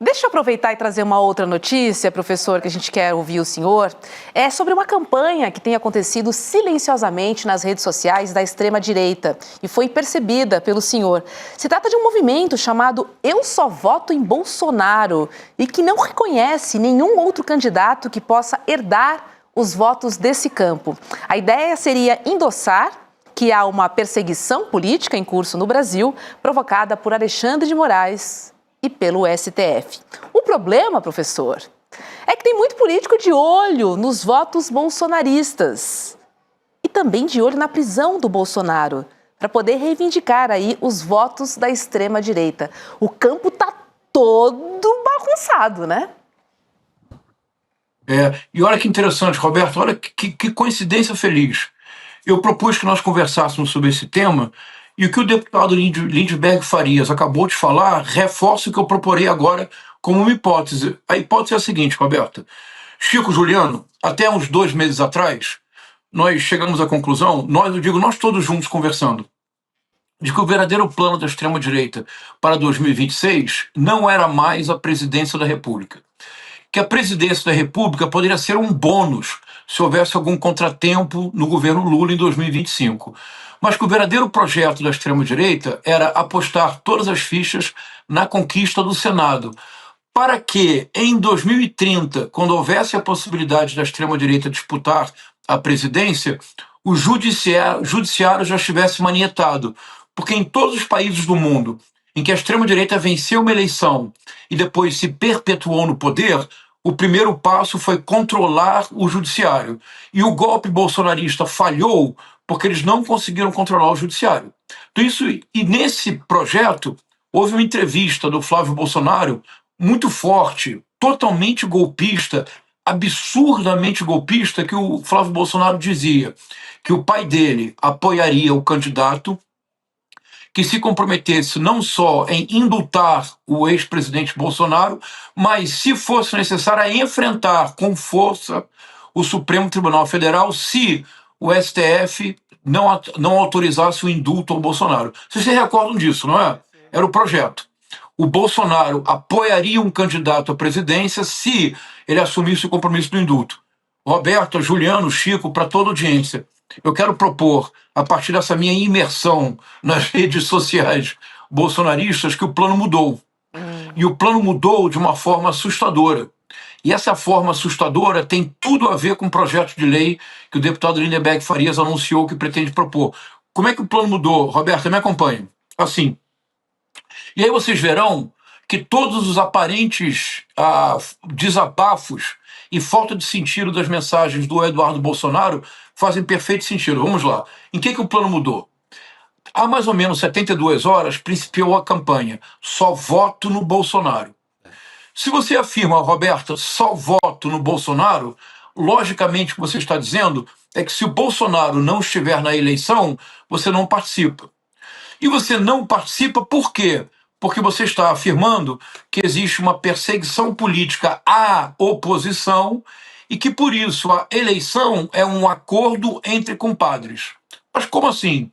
Deixa eu aproveitar e trazer uma outra notícia, professor, que a gente quer ouvir o senhor. É sobre uma campanha que tem acontecido silenciosamente nas redes sociais da extrema-direita e foi percebida pelo senhor. Se trata de um movimento chamado Eu Só Voto em Bolsonaro e que não reconhece nenhum outro candidato que possa herdar os votos desse campo. A ideia seria endossar que há uma perseguição política em curso no Brasil provocada por Alexandre de Moraes e pelo STF. O problema, professor, é que tem muito político de olho nos votos bolsonaristas e também de olho na prisão do Bolsonaro, para poder reivindicar aí os votos da extrema-direita. O campo está todo bagunçado, né? E olha que interessante, Roberto, olha que coincidência feliz. Eu propus que nós conversássemos sobre esse tema e o que o deputado Lindbergh Farias acabou de falar reforça o que eu proporei agora como uma hipótese. A hipótese é a seguinte, Roberta. Chico, Juliano, até uns 2 meses atrás, nós chegamos à conclusão, nós todos juntos conversando, de que o verdadeiro plano da extrema-direita para 2026 não era mais a presidência da República. Que a presidência da República poderia ser um bônus se houvesse algum contratempo no governo Lula em 2025. Mas que o verdadeiro projeto da extrema-direita era apostar todas as fichas na conquista do Senado, para que, em 2030, quando houvesse a possibilidade da extrema-direita disputar a presidência, o judiciário já estivesse manietado. Porque em todos os países do mundo em que a extrema-direita venceu uma eleição e depois se perpetuou no poder, o primeiro passo foi controlar o judiciário. E o golpe bolsonarista falhou porque eles não conseguiram controlar o judiciário. Então, e nesse projeto, houve uma entrevista do Flávio Bolsonaro muito forte, totalmente golpista, absurdamente golpista, que o Flávio Bolsonaro dizia que o pai dele apoiaria o candidato que se comprometesse não só em indultar o ex-presidente Bolsonaro, mas, se fosse necessário, a enfrentar com força o Supremo Tribunal Federal se o STF não autorizasse o indulto ao Bolsonaro. Vocês se recordam disso, não é? Era o projeto. O Bolsonaro apoiaria um candidato à presidência se ele assumisse o compromisso do indulto. Roberto, Juliano, Chico, para toda a audiência, eu quero propor, a partir dessa minha imersão nas redes sociais bolsonaristas, que o plano mudou. E o plano mudou de uma forma assustadora. E essa forma assustadora tem tudo a ver com o projeto de lei que o deputado Lindbergh Farias anunciou que pretende propor. Como é que o plano mudou? Roberto, me acompanhe. Assim. E aí vocês verão que todos os aparentes desabafos e falta de sentido das mensagens do Eduardo Bolsonaro fazem perfeito sentido. Vamos lá. Em que o plano mudou? Há mais ou menos 72 horas principiou a campanha Só Voto no Bolsonaro. Se você afirma, Roberta, só voto no Bolsonaro, logicamente o que você está dizendo é que se o Bolsonaro não estiver na eleição, você não participa. E você não participa por quê? Porque você está afirmando que existe uma perseguição política à oposição e que, por isso, a eleição é um acordo entre compadres. Mas como assim?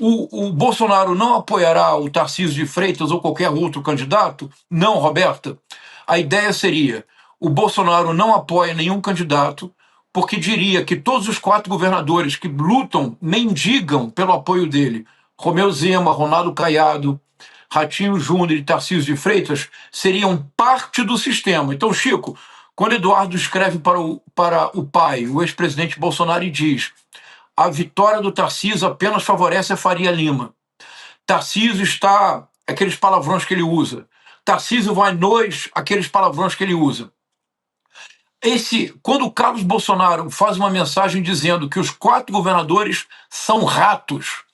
O Bolsonaro não apoiará o Tarcísio de Freitas ou qualquer outro candidato? Não, Roberta. A ideia seria, o Bolsonaro não apoia nenhum candidato porque diria que todos os 4 governadores que lutam, mendigam pelo apoio dele, Romeu Zema, Ronaldo Caiado, Ratinho Júnior e Tarcísio de Freitas seriam parte do sistema. Então, Chico, quando Eduardo escreve para o pai, o ex-presidente Bolsonaro, e diz: a vitória do Tarcísio apenas favorece a Faria Lima. Tarcísio está... aqueles palavrões que ele usa. Tarcísio vai nós, aqueles palavrões que ele usa. Quando o Carlos Bolsonaro faz uma mensagem dizendo que os 4 governadores são ratos,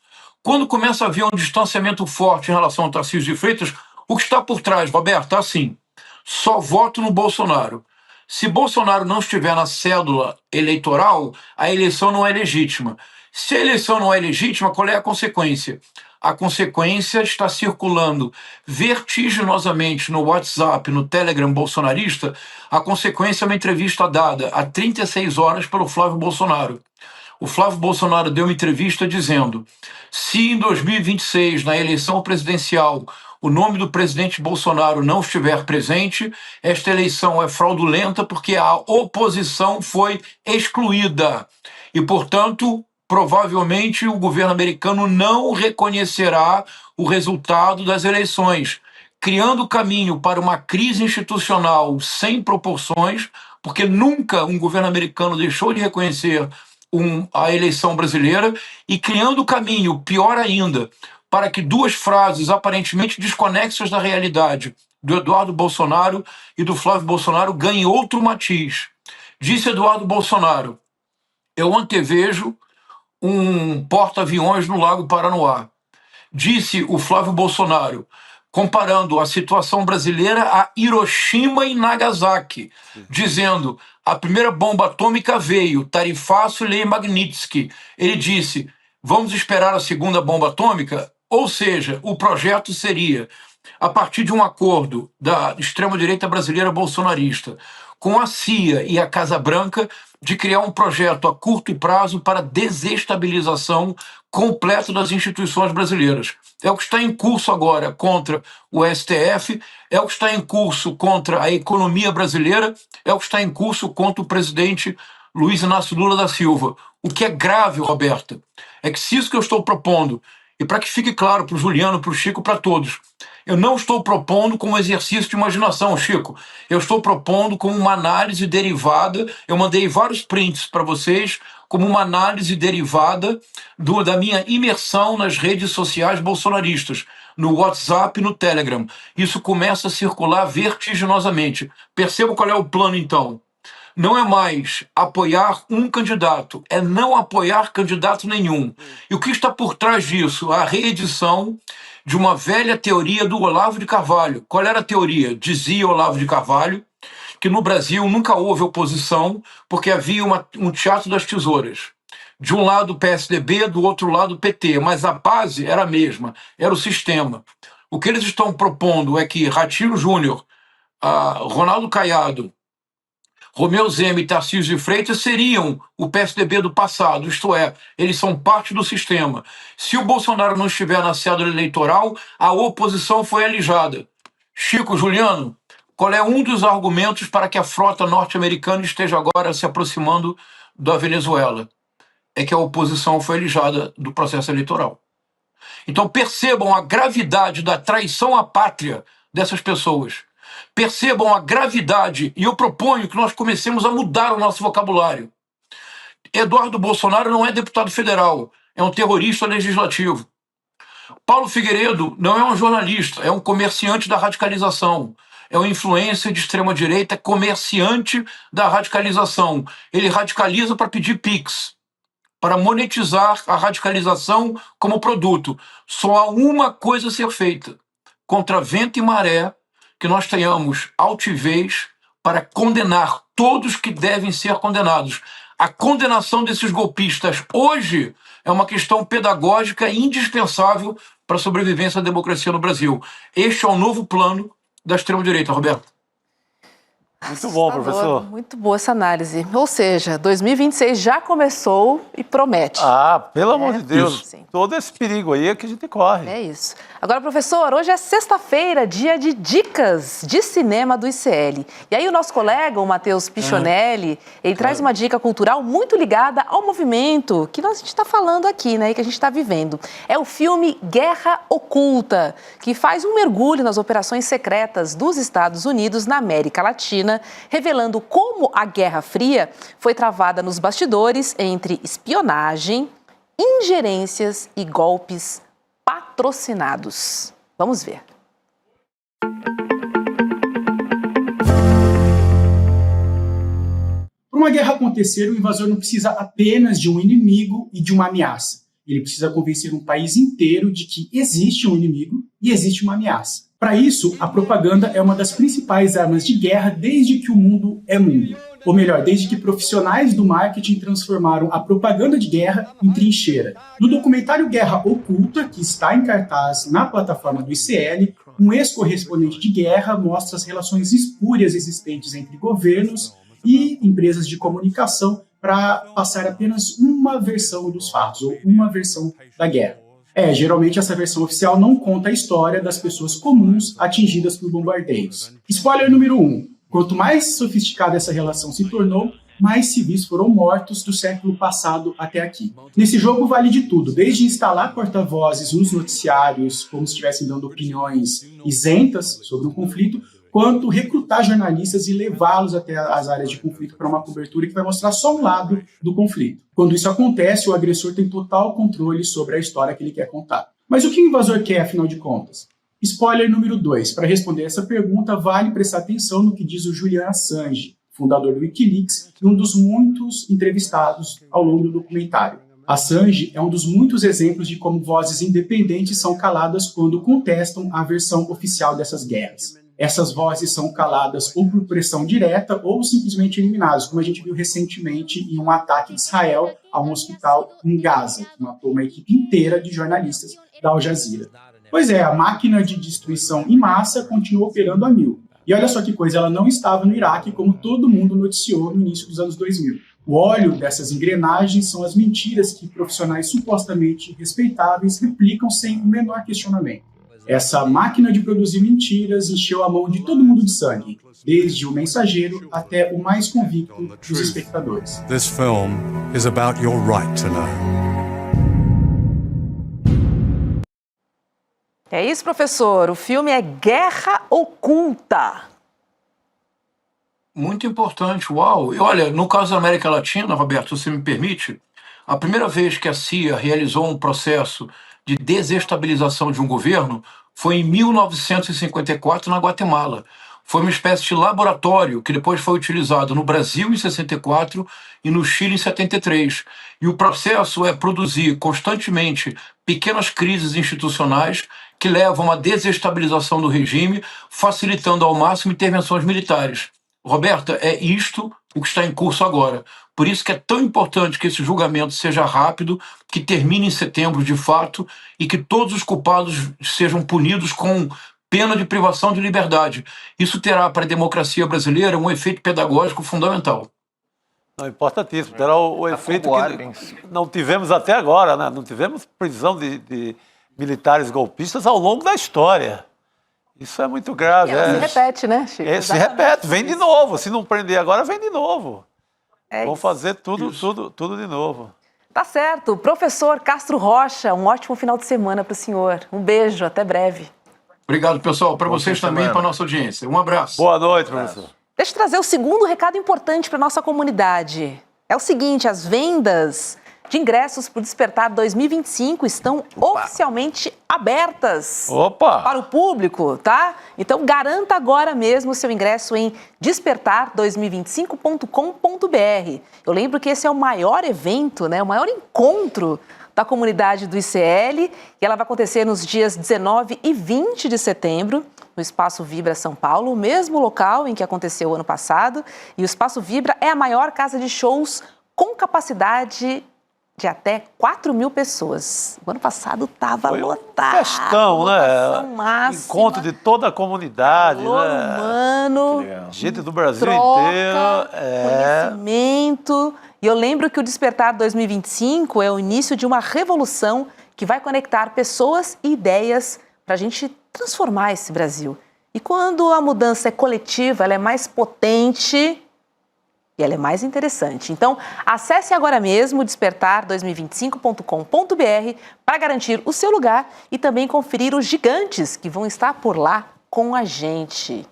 quando começa a haver um distanciamento forte em relação ao Tarcísio de Freitas, o que está por trás, Roberto, é assim: só voto no Bolsonaro. Se Bolsonaro não estiver na cédula eleitoral, a eleição não é legítima. Se a eleição não é legítima, qual é a consequência? A consequência está circulando vertiginosamente no WhatsApp, no Telegram bolsonarista. A consequência é uma entrevista dada há 36 horas pelo Flávio Bolsonaro. O Flávio Bolsonaro deu uma entrevista dizendo: se em 2026, na eleição presidencial, o nome do presidente Bolsonaro não estiver presente, esta eleição é fraudulenta porque a oposição foi excluída. E, portanto, provavelmente o governo americano não reconhecerá o resultado das eleições, criando caminho para uma crise institucional sem proporções, porque nunca um governo americano deixou de reconhecer a eleição brasileira, e criando caminho, pior ainda, para que 2 frases aparentemente desconexas da realidade do Eduardo Bolsonaro e do Flávio Bolsonaro ganhem outro matiz. Disse Eduardo Bolsonaro: eu antevejo um porta-aviões no Lago Paranoá. Disse o Flávio Bolsonaro, comparando a situação brasileira a Hiroshima e Nagasaki, dizendo: a primeira bomba atômica veio, Tarifaço e Lei Magnitsky. Ele disse: vamos esperar a segunda bomba atômica? Ou seja, o projeto seria, a partir de um acordo da extrema-direita brasileira bolsonarista com a CIA e a Casa Branca, de criar um projeto a curto prazo para desestabilização completa das instituições brasileiras. É o que está em curso agora contra o STF, é o que está em curso contra a economia brasileira, é o que está em curso contra o presidente Luiz Inácio Lula da Silva. O que é grave, Roberta, é que se isso que eu estou propondo, e para que fique claro para o Juliano, para o Chico, para todos, eu não estou propondo como exercício de imaginação, Chico. Eu estou propondo como uma análise derivada. Eu mandei vários prints para vocês, como uma análise derivada da minha imersão nas redes sociais bolsonaristas, no WhatsApp e no Telegram. Isso começa a circular vertiginosamente. Perceba qual é o plano, então. Não é mais apoiar um candidato, é não apoiar candidato nenhum. E o que está por trás disso? A reedição de uma velha teoria do Olavo de Carvalho. Qual era a teoria? Dizia Olavo de Carvalho que no Brasil nunca houve oposição porque havia um teatro das tesouras. De um lado o PSDB, do outro lado o PT, mas a base era a mesma, era o sistema. O que eles estão propondo é que Ratinho Júnior, Ronaldo Caiado, Romeu Zema e Tarcísio de Freitas seriam o PSDB do passado, isto é, eles são parte do sistema. Se o Bolsonaro não estiver na cédula eleitoral, a oposição foi alijada. Chico, Juliano, qual é um dos argumentos para que a frota norte-americana esteja agora se aproximando da Venezuela? É que a oposição foi alijada do processo eleitoral. Então percebam a gravidade da traição à pátria dessas pessoas. Percebam a gravidade, e eu proponho que nós comecemos a mudar o nosso vocabulário. Eduardo Bolsonaro não é deputado federal, é um terrorista legislativo. Paulo Figueiredo não é um jornalista, é um comerciante da radicalização. É um influencer de extrema-direita, comerciante da radicalização. Ele radicaliza para pedir Pix, para monetizar a radicalização como produto. Só há uma coisa a ser feita: contra vento e maré, que nós tenhamos altivez para condenar todos que devem ser condenados. A condenação desses golpistas hoje é uma questão pedagógica indispensável para a sobrevivência da democracia no Brasil. Este é o novo plano da extrema-direita, Roberto. Muito bom, professor. Muito boa essa análise. Ou seja, 2026 já começou e promete. Pelo amor de Deus. Sim. Todo esse perigo aí é que a gente corre. É isso. Agora, professor, hoje é sexta-feira, dia de dicas de cinema do ICL. E aí o nosso colega, o Matheus Pichonelli, ele traz uma dica cultural muito ligada ao movimento que a gente está falando aqui, né, e que a gente está vivendo. É o filme Guerra Oculta, que faz um mergulho nas operações secretas dos Estados Unidos na América Latina, revelando como a Guerra Fria foi travada nos bastidores entre espionagem, ingerências e golpes patrocinados. Vamos ver. Para uma guerra acontecer, o invasor não precisa apenas de um inimigo e de uma ameaça. Ele precisa convencer um país inteiro de que existe um inimigo e existe uma ameaça. Para isso, a propaganda é uma das principais armas de guerra desde que o mundo é mundo. Ou melhor, desde que profissionais do marketing transformaram a propaganda de guerra em trincheira. No documentário Guerra Oculta, que está em cartaz na plataforma do ICL, um ex-correspondente de guerra mostra as relações espúrias existentes entre governos e empresas de comunicação para passar apenas uma versão dos fatos, ou uma versão da guerra. Geralmente essa versão oficial não conta a história das pessoas comuns atingidas por bombardeios. Spoiler número 1. Quanto mais sofisticada essa relação se tornou, mais civis foram mortos do século passado até aqui. Nesse jogo vale de tudo, desde instalar porta-vozes nos noticiários, como se estivessem dando opiniões isentas sobre o conflito, quanto recrutar jornalistas e levá-los até as áreas de conflito para uma cobertura que vai mostrar só um lado do conflito. Quando isso acontece, o agressor tem total controle sobre a história que ele quer contar. Mas o que o invasor quer, afinal de contas? Spoiler número 2. Para responder essa pergunta, vale prestar atenção no que diz o Julian Assange, fundador do Wikileaks e um dos muitos entrevistados ao longo do documentário. Assange é um dos muitos exemplos de como vozes independentes são caladas quando contestam a versão oficial dessas guerras. Essas vozes são caladas ou por pressão direta ou simplesmente eliminadas, como a gente viu recentemente em um ataque de Israel a um hospital em Gaza, que matou uma equipe inteira de jornalistas da Al Jazeera. Pois é, a máquina de destruição em massa continua operando a mil. E olha só que coisa, ela não estava no Iraque, como todo mundo noticiou no início dos anos 2000. O óleo dessas engrenagens são as mentiras que profissionais supostamente respeitáveis replicam sem o menor questionamento. Essa máquina de produzir mentiras encheu a mão de todo mundo de sangue, desde o mensageiro até o mais convicto dos espectadores. This film is about your right to know. É isso, professor. O filme é Guerra Oculta. Muito importante, uau! E olha, no caso da América Latina, Roberto, se você me permite, a primeira vez que a CIA realizou um processo de desestabilização de um governo foi em 1954 na Guatemala. Foi uma espécie de laboratório que depois foi utilizado no Brasil em 64 e no Chile em 73. E o processo é produzir constantemente pequenas crises institucionais que levam à desestabilização do regime, facilitando ao máximo intervenções militares. Roberta, é isto o que está em curso agora. Por isso que é tão importante que esse julgamento seja rápido, que termine em setembro de fato e que todos os culpados sejam punidos com pena de privação de liberdade. Isso terá para a democracia brasileira um efeito pedagógico fundamental. Não, importantíssimo. Terá o efeito que não tivemos até agora, né? Não tivemos prisão de militares golpistas ao longo da história. Isso é muito grave. Se repete, né, Chico? Se repete, vem de novo. Se não prender agora, vem de novo. Vão fazer tudo de novo. Tá certo. Professor Castro Rocha, um ótimo final de semana para o senhor. Um beijo, até breve. Obrigado, pessoal. Para vocês também e para a nossa audiência. Um abraço. Boa noite, professor. Deixa eu trazer o segundo recado importante para a nossa comunidade. É o seguinte, as vendas de ingressos para o Despertar 2025 estão oficialmente abertas para o público, tá? Então garanta agora mesmo o seu ingresso em despertar2025.com.br. Eu lembro que esse é o maior evento, né? O maior encontro da comunidade do ICL, e ela vai acontecer nos dias 19 e 20 de setembro, no Espaço Vibra São Paulo, o mesmo local em que aconteceu o ano passado. E o Espaço Vibra é a maior casa de shows com capacidade de até 4.000 pessoas. O ano passado estava Foi lotado. Festão, lotação né? máxima, Encontro de toda a comunidade, calor né? humano, Gente do Brasil troca, inteiro. conhecimento. E eu lembro que o Despertar 2025 é o início de uma revolução que vai conectar pessoas e ideias para a gente transformar esse Brasil. E quando a mudança é coletiva, ela é mais potente e ela é mais interessante. Então, acesse agora mesmo despertar2025.com.br para garantir o seu lugar e também conferir os gigantes que vão estar por lá com a gente.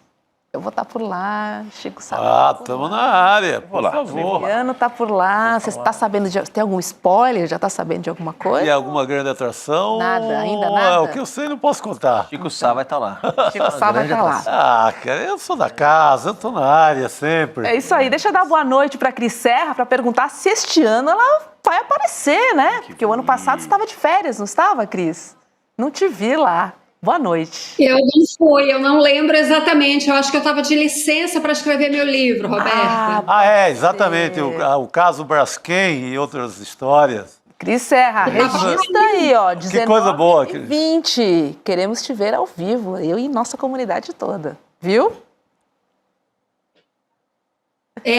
Eu vou estar por lá, Chico sabe. Estamos na área, por favor. Juliano está por lá. Você está sabendo tem algum spoiler? Já está sabendo de alguma coisa? E alguma grande atração? Nada, ainda nada? O que eu sei não posso contar. Chico Sá vai estar lá. Chico Sá vai estar lá. Cara, eu sou da casa, eu estou na área sempre. É isso aí. Deixa eu dar boa noite para a Cris Serra para perguntar se este ano ela vai aparecer, né? Porque o ano passado você estava de férias, não estava, Cris? Não te vi lá. Boa noite. Eu não fui, eu não lembro exatamente. Eu acho que eu estava de licença para escrever meu livro, Roberta. Exatamente. O caso Braskem e outras histórias. Cris Serra, registra aí, ó. 19 que coisa boa. e 20. Queremos te ver ao vivo, eu e nossa comunidade toda. Viu?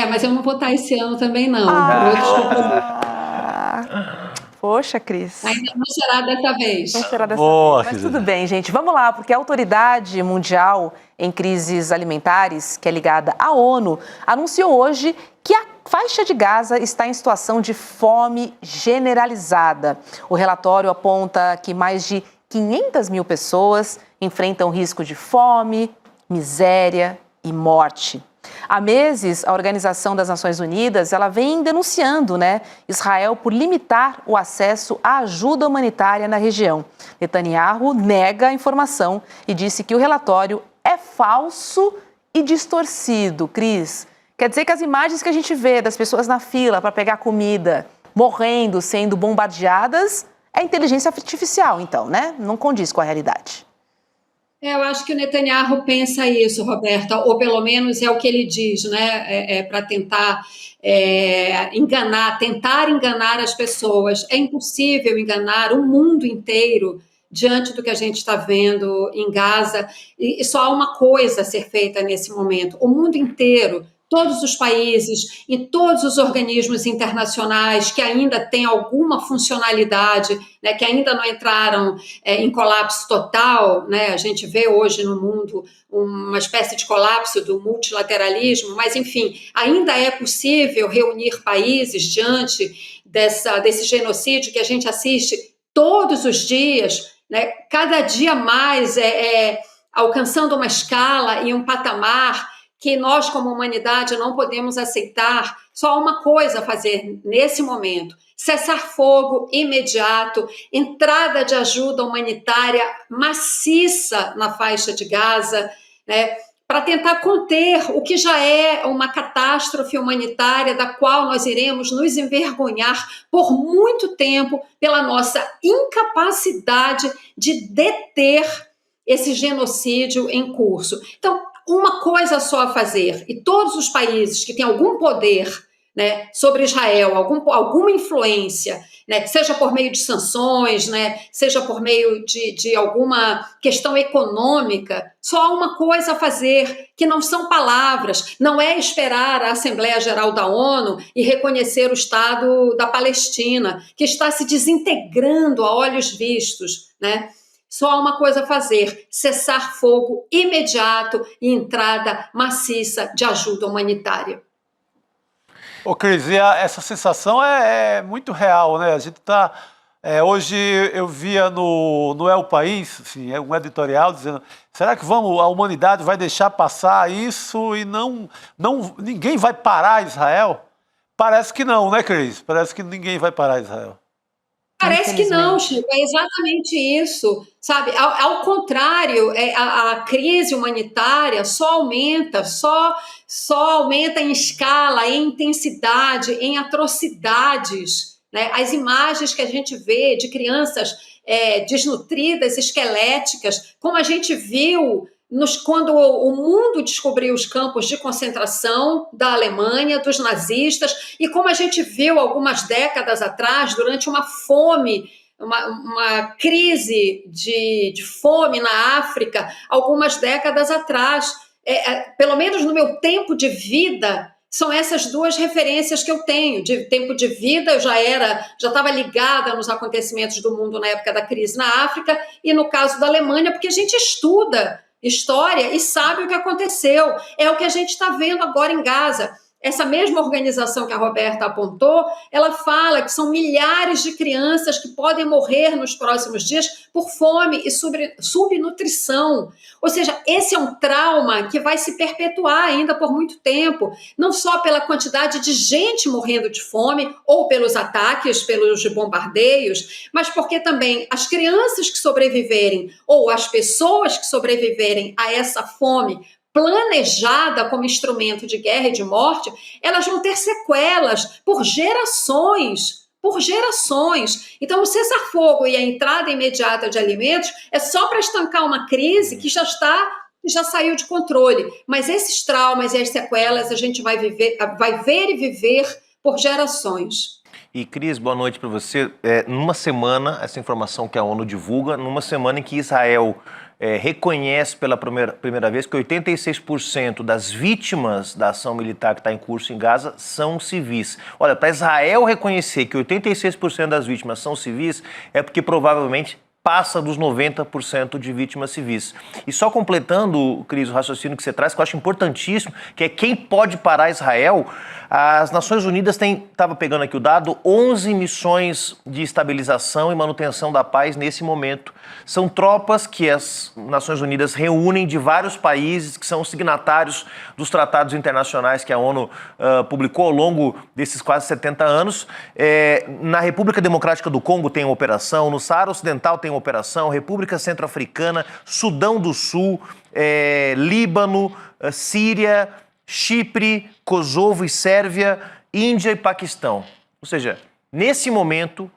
Mas eu não vou estar esse ano também, não. Outros compromissos. Poxa, Cris. Ainda não será dessa vez. Não será dessa Boa, vez. Mas tudo bem, gente. Vamos lá, porque a Autoridade Mundial em Crises Alimentares, que é ligada à ONU, anunciou hoje que a faixa de Gaza está em situação de fome generalizada. O relatório aponta que mais de 500 mil pessoas enfrentam risco de fome, miséria e morte. Há meses, a Organização das Nações Unidas ela vem denunciando, Israel por limitar o acesso à ajuda humanitária na região. Netanyahu nega a informação e disse que o relatório é falso e distorcido. Cris, quer dizer que as imagens que a gente vê das pessoas na fila para pegar comida, morrendo, sendo bombardeadas, é inteligência artificial, então, né? Não condiz com a realidade. Eu acho que o Netanyahu pensa isso, Roberta, ou pelo menos é o que ele diz, para tentar tentar enganar as pessoas. É impossível enganar o mundo inteiro diante do que a gente está vendo em Gaza, e só há uma coisa a ser feita nesse momento. O mundo inteiro, todos os países e todos os organismos internacionais que ainda têm alguma funcionalidade, que ainda não entraram em colapso total, a gente vê hoje no mundo uma espécie de colapso do multilateralismo, mas, enfim, ainda é possível reunir países diante desse genocídio que a gente assiste todos os dias, cada dia mais alcançando uma escala e um patamar que nós, como humanidade, não podemos aceitar. Só há uma coisa a fazer nesse momento: cessar fogo imediato, entrada de ajuda humanitária maciça na faixa de Gaza, para tentar conter o que já é uma catástrofe humanitária da qual nós iremos nos envergonhar por muito tempo pela nossa incapacidade de deter esse genocídio em curso. Então, uma coisa só a fazer, e todos os países que têm algum poder sobre Israel, alguma influência, seja por meio de sanções, seja por meio de alguma questão econômica, só há uma coisa a fazer, que não são palavras, não é esperar a Assembleia Geral da ONU e reconhecer o Estado da Palestina, que está se desintegrando a olhos vistos, Só há uma coisa a fazer: cessar fogo imediato e entrada maciça de ajuda humanitária. Ô, Cris, e essa sensação é muito real, né? A gente está... hoje eu via no El País, assim, um editorial dizendo: será que a humanidade vai deixar passar isso e ninguém vai parar Israel? Parece que não, né, Cris? Parece que ninguém vai parar Israel. Parece que não, Chico, é exatamente isso, sabe? Ao contrário, a crise humanitária só aumenta em escala, em intensidade, em atrocidades, As imagens que a gente vê de crianças desnutridas, esqueléticas, como a gente viu quando o mundo descobriu os campos de concentração da Alemanha, dos nazistas, e como a gente viu algumas décadas atrás, durante uma fome, uma crise de fome na África, algumas décadas atrás. Pelo menos no meu tempo de vida, são essas duas referências que eu tenho. De tempo de vida, eu já estava ligada nos acontecimentos do mundo na época da crise na África, e no caso da Alemanha, porque a gente estuda história e sabe o que aconteceu. É o que a gente está vendo agora em Gaza. Essa mesma organização que a Roberta apontou, ela fala que são milhares de crianças que podem morrer nos próximos dias por fome e subnutrição. Ou seja, esse é um trauma que vai se perpetuar ainda por muito tempo, não só pela quantidade de gente morrendo de fome ou pelos ataques, pelos bombardeios, mas porque também as crianças que sobreviverem ou as pessoas que sobreviverem a essa fome planejada como instrumento de guerra e de morte, elas vão ter sequelas por gerações. Então, o cessar-fogo e a entrada imediata de alimentos é só para estancar uma crise que já saiu de controle. Mas esses traumas e as sequelas a gente vai ver e viver por gerações. E, Cris, boa noite para você. Numa semana, essa informação que a ONU divulga, numa semana em que Israel reconhece pela primeira vez que 86% das vítimas da ação militar que está em curso em Gaza são civis. Olha, para Israel reconhecer que 86% das vítimas são civis, é porque provavelmente passa dos 90% de vítimas civis. E só completando, Cris, o raciocínio que você traz, que eu acho importantíssimo, que é quem pode parar Israel. As Nações Unidas estava pegando aqui o dado, 11 missões de estabilização e manutenção da paz nesse momento. São tropas que as Nações Unidas reúnem de vários países que são signatários dos tratados internacionais que a ONU publicou ao longo desses quase 70 anos. Na República Democrática do Congo tem uma operação, no Saara Ocidental tem uma operação, República Centro-Africana, Sudão do Sul, Líbano, Síria, Chipre, Kosovo e Sérvia, Índia e Paquistão. Ou seja, nesse momento,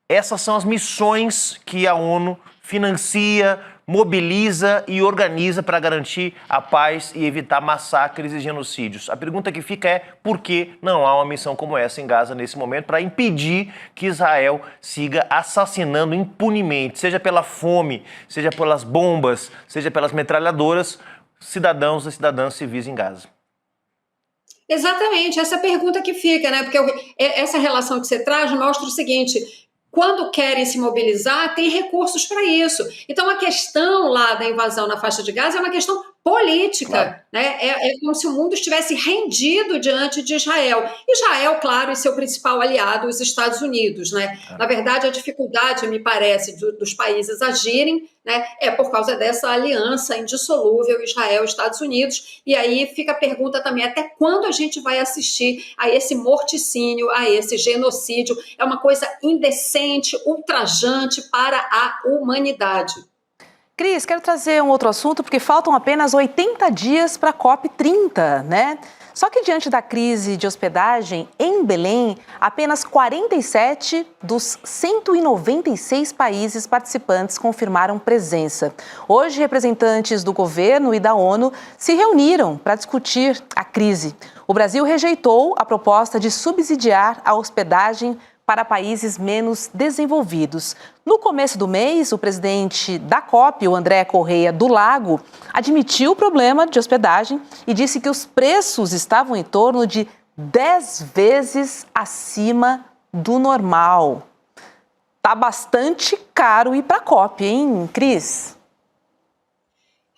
essas são as missões que a ONU financia, mobiliza e organiza para garantir a paz e evitar massacres e genocídios. A pergunta que fica é por que não há uma missão como essa em Gaza nesse momento para impedir que Israel siga assassinando impunemente, seja pela fome, seja pelas bombas, seja pelas metralhadoras, cidadãos e cidadãs civis em Gaza. Exatamente, essa pergunta que fica, né? Porque essa relação que você traz mostra o seguinte: quando querem se mobilizar, tem recursos para isso. Então, a questão lá da invasão na faixa de Gaza é uma questão política, claro, né? É como se o mundo estivesse rendido diante de Israel. Israel, claro, e seu principal aliado, os Estados Unidos, né? Na verdade, a dificuldade, me parece, dos países agirem, né, é por causa dessa aliança indissolúvel Israel-Estados Unidos. E aí fica a pergunta também, até quando a gente vai assistir a esse morticínio, a esse genocídio? É uma coisa indecente, ultrajante para a humanidade. Cris, quero trazer um outro assunto, porque faltam apenas 80 dias para a COP30, né? Só que diante da crise de hospedagem em Belém, apenas 47 dos 196 países participantes confirmaram presença. Hoje, representantes do governo e da ONU se reuniram para discutir a crise. O Brasil rejeitou a proposta de subsidiar a hospedagem para países menos desenvolvidos. No começo do mês, o presidente da COP, o André Correia do Lago, admitiu o problema de hospedagem e disse que os preços estavam em torno de 10 vezes acima do normal. Tá bastante caro ir para a COP, hein, Cris?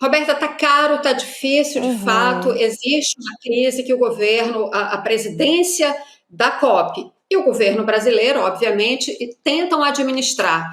Roberta, tá caro, tá difícil, de fato. Existe uma crise que o governo, a presidência da COP e o governo brasileiro, obviamente, tentam administrar.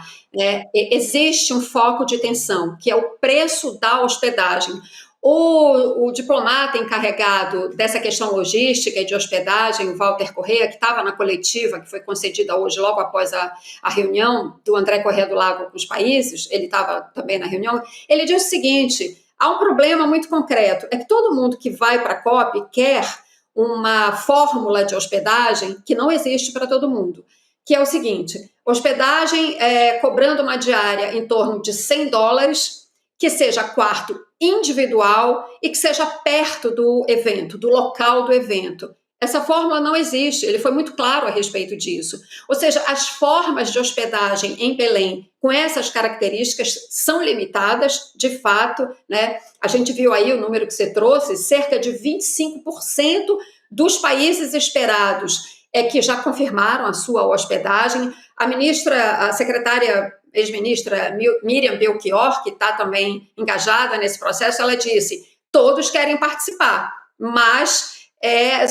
Existe um foco de tensão, que é o preço da hospedagem. O diplomata encarregado dessa questão logística e de hospedagem, Walter Correia, que estava na coletiva, que foi concedida hoje, logo após a reunião do André Correia do Lago com os países, ele estava também na reunião, ele diz o seguinte: há um problema muito concreto, é que todo mundo que vai para a COP quer uma fórmula de hospedagem que não existe para todo mundo, que é o seguinte: hospedagem cobrando uma diária em torno de $100, que seja quarto individual e que seja perto do evento, do local do evento. Essa fórmula não existe, ele foi muito claro a respeito disso. Ou seja, as formas de hospedagem em Belém com essas características são limitadas, de fato, né? A gente viu aí o número que você trouxe, cerca de 25% dos países esperados que já confirmaram a sua hospedagem. A secretária, ex-ministra Miriam Belchior, que está também engajada nesse processo, ela disse, todos querem participar, mas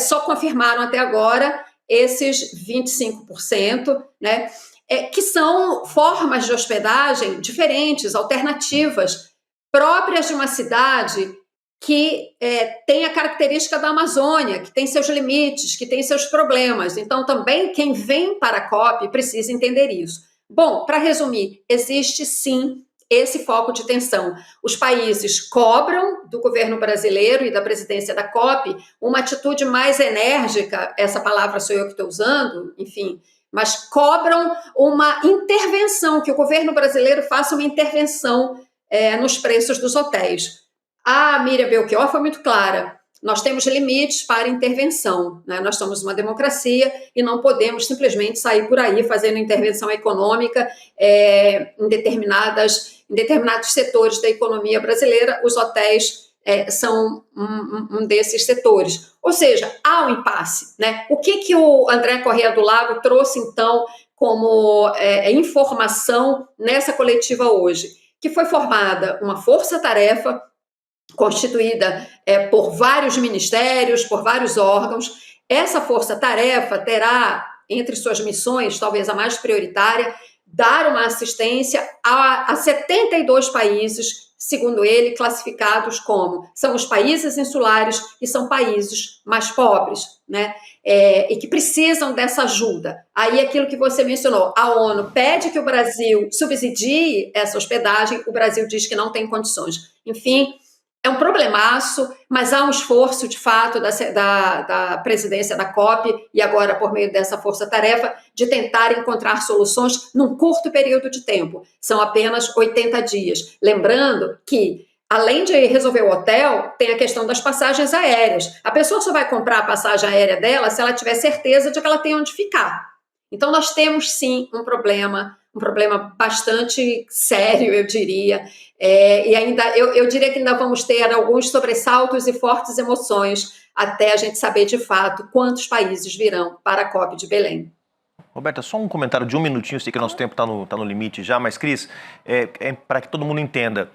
só confirmaram até agora esses 25%, né, que são formas de hospedagem diferentes, alternativas, próprias de uma cidade que tem a característica da Amazônia, que tem seus limites, que tem seus problemas. Então, também quem vem para a COP precisa entender isso. Bom, para resumir, existe sim esse foco de tensão. Os países cobram do governo brasileiro e da presidência da COP uma atitude mais enérgica, essa palavra sou eu que estou usando, enfim, mas cobram uma intervenção, que o governo brasileiro faça uma intervenção nos preços dos hotéis. A Miriam Belchior foi muito clara, nós temos limites para intervenção, né? Nós somos uma democracia e não podemos simplesmente sair por aí fazendo intervenção econômica em determinados setores da economia brasileira. Os hotéis são um desses setores. Ou seja, há um impasse, né? O que o André Corrêa do Lago trouxe, então, como informação nessa coletiva hoje? Que foi formada uma força-tarefa constituída por vários ministérios, por vários órgãos. Essa força-tarefa terá, entre suas missões, talvez a mais prioritária, dar uma assistência a 72 países, segundo ele, classificados como são os países insulares e são países mais pobres, né? E que precisam dessa ajuda. Aí aquilo que você mencionou, a ONU pede que o Brasil subsidie essa hospedagem, o Brasil diz que não tem condições. Enfim, é um problemaço, mas há um esforço, de fato, da presidência da COP e agora por meio dessa força-tarefa de tentar encontrar soluções num curto período de tempo. São apenas 80 dias. Lembrando que, além de resolver o hotel, tem a questão das passagens aéreas. A pessoa só vai comprar a passagem aérea dela se ela tiver certeza de que ela tem onde ficar. Então, nós temos, sim, um problema bastante sério, eu diria, e ainda eu diria que ainda vamos ter alguns sobressaltos e fortes emoções até a gente saber de fato quantos países virão para a COP de Belém. Roberta, só um comentário de um minutinho, eu sei que o nosso tempo está no limite já, mas Cris, para que todo mundo entenda,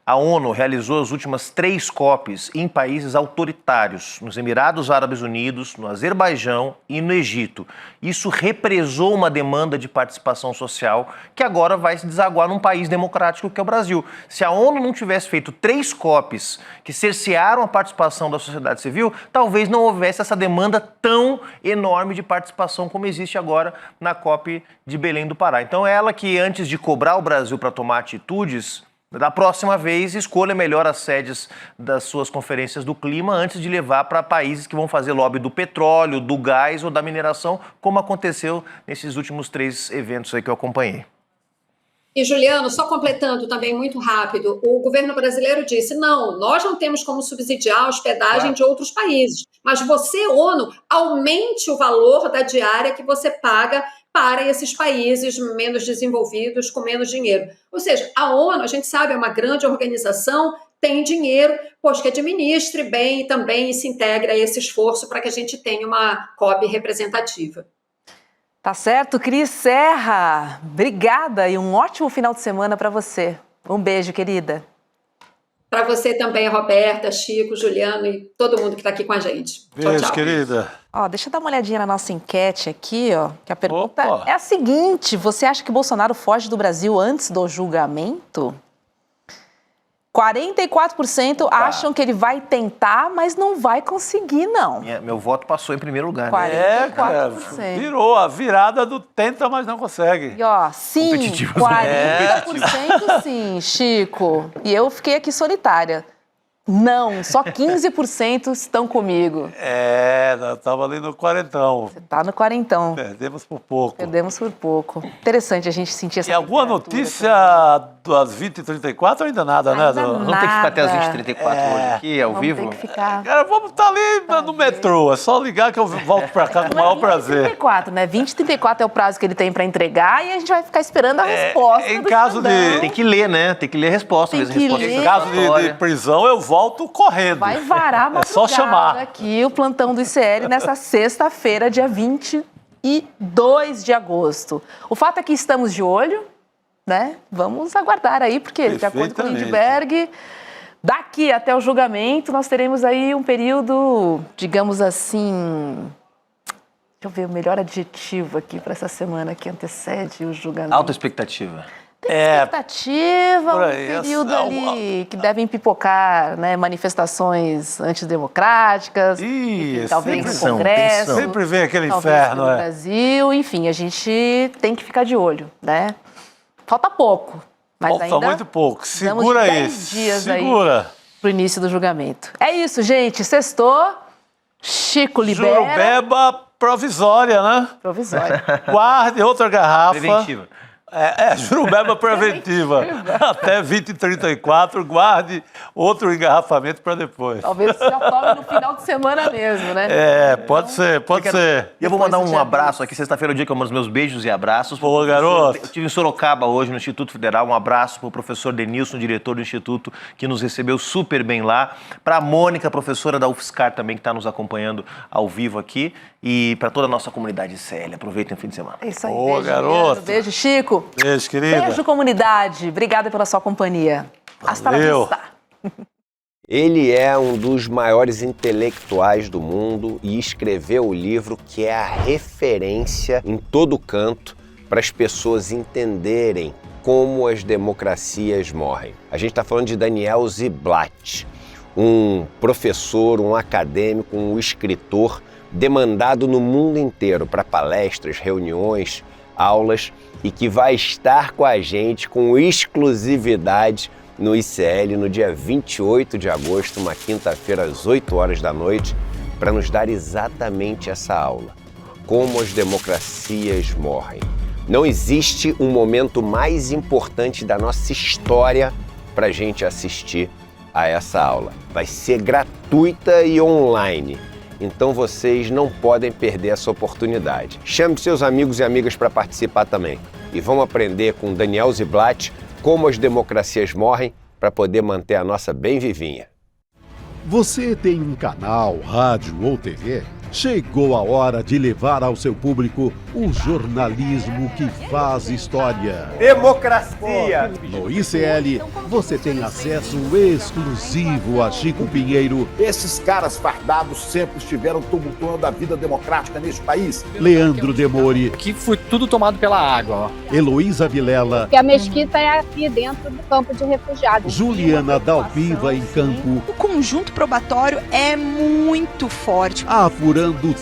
a ONU realizou as últimas 3 COPs em países autoritários, nos Emirados Árabes Unidos, no Azerbaijão e no Egito. Isso represou uma demanda de participação social que agora vai se desaguar num país democrático que é o Brasil. Se a ONU não tivesse feito 3 COPs que cercearam a participação da sociedade civil, talvez não houvesse essa demanda tão enorme de participação como existe agora na COP de Belém do Pará. Então é ela que, antes de cobrar o Brasil para tomar atitudes, da próxima vez, escolha melhor as sedes das suas conferências do clima antes de levar para países que vão fazer lobby do petróleo, do gás ou da mineração, como aconteceu nesses últimos 3 eventos aí que eu acompanhei. E, Juliano, só completando também muito rápido, o governo brasileiro disse, não, nós não temos como subsidiar a hospedagem de outros países, mas você, ONU, aumente o valor da diária que você paga para esses países menos desenvolvidos, com menos dinheiro. Ou seja, a ONU, a gente sabe, é uma grande organização, tem dinheiro, pois que administre bem e também se integre a esse esforço para que a gente tenha uma COP representativa. Tá certo, Cris Serra. Obrigada e um ótimo final de semana para você. Um beijo, querida. Para você também, Roberta, Chico, Juliano e todo mundo que está aqui com a gente. Beijo, tchau, tchau. querida. Deixa eu dar uma olhadinha na nossa enquete aqui, que a pergunta é a seguinte: você acha que Bolsonaro foge do Brasil antes do julgamento? 44% acham que ele vai tentar, mas não vai conseguir, não. Meu voto passou em primeiro lugar. 44%. Cara, virou a virada do tenta, mas não consegue. E sim, 40% sim, Chico. E eu fiquei aqui solitária. Não, só 15% estão comigo. Nós estamos ali no quarentão. Você tá no quarentão. Perdemos por pouco. Perdemos por pouco. Interessante a gente sentir essa E alguma notícia das 20h34 ou ainda nada, né? Ainda Não tem que ficar até as 20h34 hoje aqui, ao vivo? Tem que ficar. Cara, vamos estar ali no metrô. É só ligar que eu volto pra cá com o maior prazer. 34, né? 20h34 é o prazo que ele tem para entregar e a gente vai ficar esperando a resposta. Em caso de... Tem que ler, né? Tem que ler a resposta. Tem que ler. Em caso de prisão, eu volto correndo. Vai varar a É só chamar. aqui o plantão do ICL nessa sexta-feira, dia 22 de agosto. O fato é que estamos de olho, né? Vamos aguardar aí, porque, de acordo com o Lindbergh, daqui até o julgamento, nós teremos aí um período, digamos assim... Deixa eu ver o melhor adjetivo aqui para essa semana que antecede o julgamento. Alta expectativa. Expectativa, por um aí, período ali que devem pipocar, né, manifestações antidemocráticas, talvez no Congresso, sempre vem aquele talvez inferno, no Brasil, enfim, a gente tem que ficar de olho, né? Falta pouco, mas Falta ainda muito pouco, segura aí, 10 dias segura. Aí pro início do julgamento. É isso, gente, sextou, Chico libera. Jurubeba provisória, né? Provisória. Guarde outra garrafa. Preventiva. Jurubeba preventiva. Até 20h34, guarde outro engarrafamento para depois. Talvez já tome no final de semana mesmo, né? Pode ser. E eu vou mandar um abraço aqui, sexta-feira é o dia que eu mando os meus beijos e abraços. Boa, garoto. Eu estive em Sorocaba hoje, no Instituto Federal, um abraço para o professor Denilson, diretor do Instituto, que nos recebeu super bem lá. Para a Mônica, professora da UFSCar também, que está nos acompanhando ao vivo aqui. E para toda a nossa comunidade ICL. Aproveitem o fim de semana. É isso aí, Boa, beijo, garoto. Beijo, Chico. Beijo, querida. Beijo, comunidade. Obrigada pela sua companhia. Hasta la vista. Ele é um dos maiores intelectuais do mundo e escreveu o livro que é a referência em todo canto para as pessoas entenderem como as democracias morrem. A gente está falando de Daniel Ziblatt, um professor, um acadêmico, um escritor demandado no mundo inteiro para palestras, reuniões, aulas e que vai estar com a gente com exclusividade no ICL no dia 28 de agosto, uma quinta-feira, às 8 horas da noite, para nos dar exatamente essa aula. Como as democracias morrem. Não existe um momento mais importante da nossa história para a gente assistir a essa aula. Vai ser gratuita e online. Então vocês não podem perder essa oportunidade. Chame seus amigos e amigas para participar também. E vamos aprender com Daniel Ziblatt como as democracias morrem para poder manter a nossa bem vivinha. Você tem um canal, rádio ou TV? Chegou a hora de levar ao seu público o jornalismo que faz história. Democracia! No ICL, você tem acesso exclusivo a Chico Pinheiro. Esses caras fardados sempre estiveram tumultuando a vida democrática neste país. Leandro Demore. Aqui foi tudo tomado pela água. Heloísa Vilela. Porque a mesquita é aqui dentro do campo de refugiados. Juliana Dalpiva em campo. O conjunto probatório é muito forte. Apurando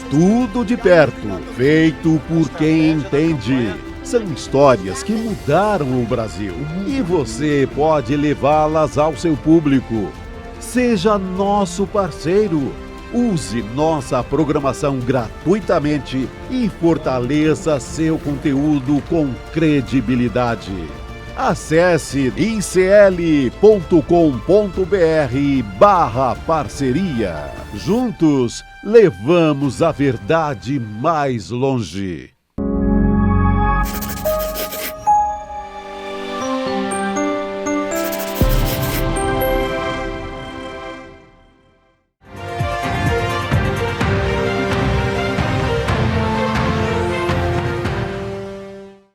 tudo de perto, feito por quem entende. São histórias que mudaram o Brasil e você pode levá-las ao seu público. Seja nosso parceiro. Use nossa programação gratuitamente e fortaleça seu conteúdo com credibilidade. Acesse icl.com.br/parceria. Juntos, levamos a verdade mais longe.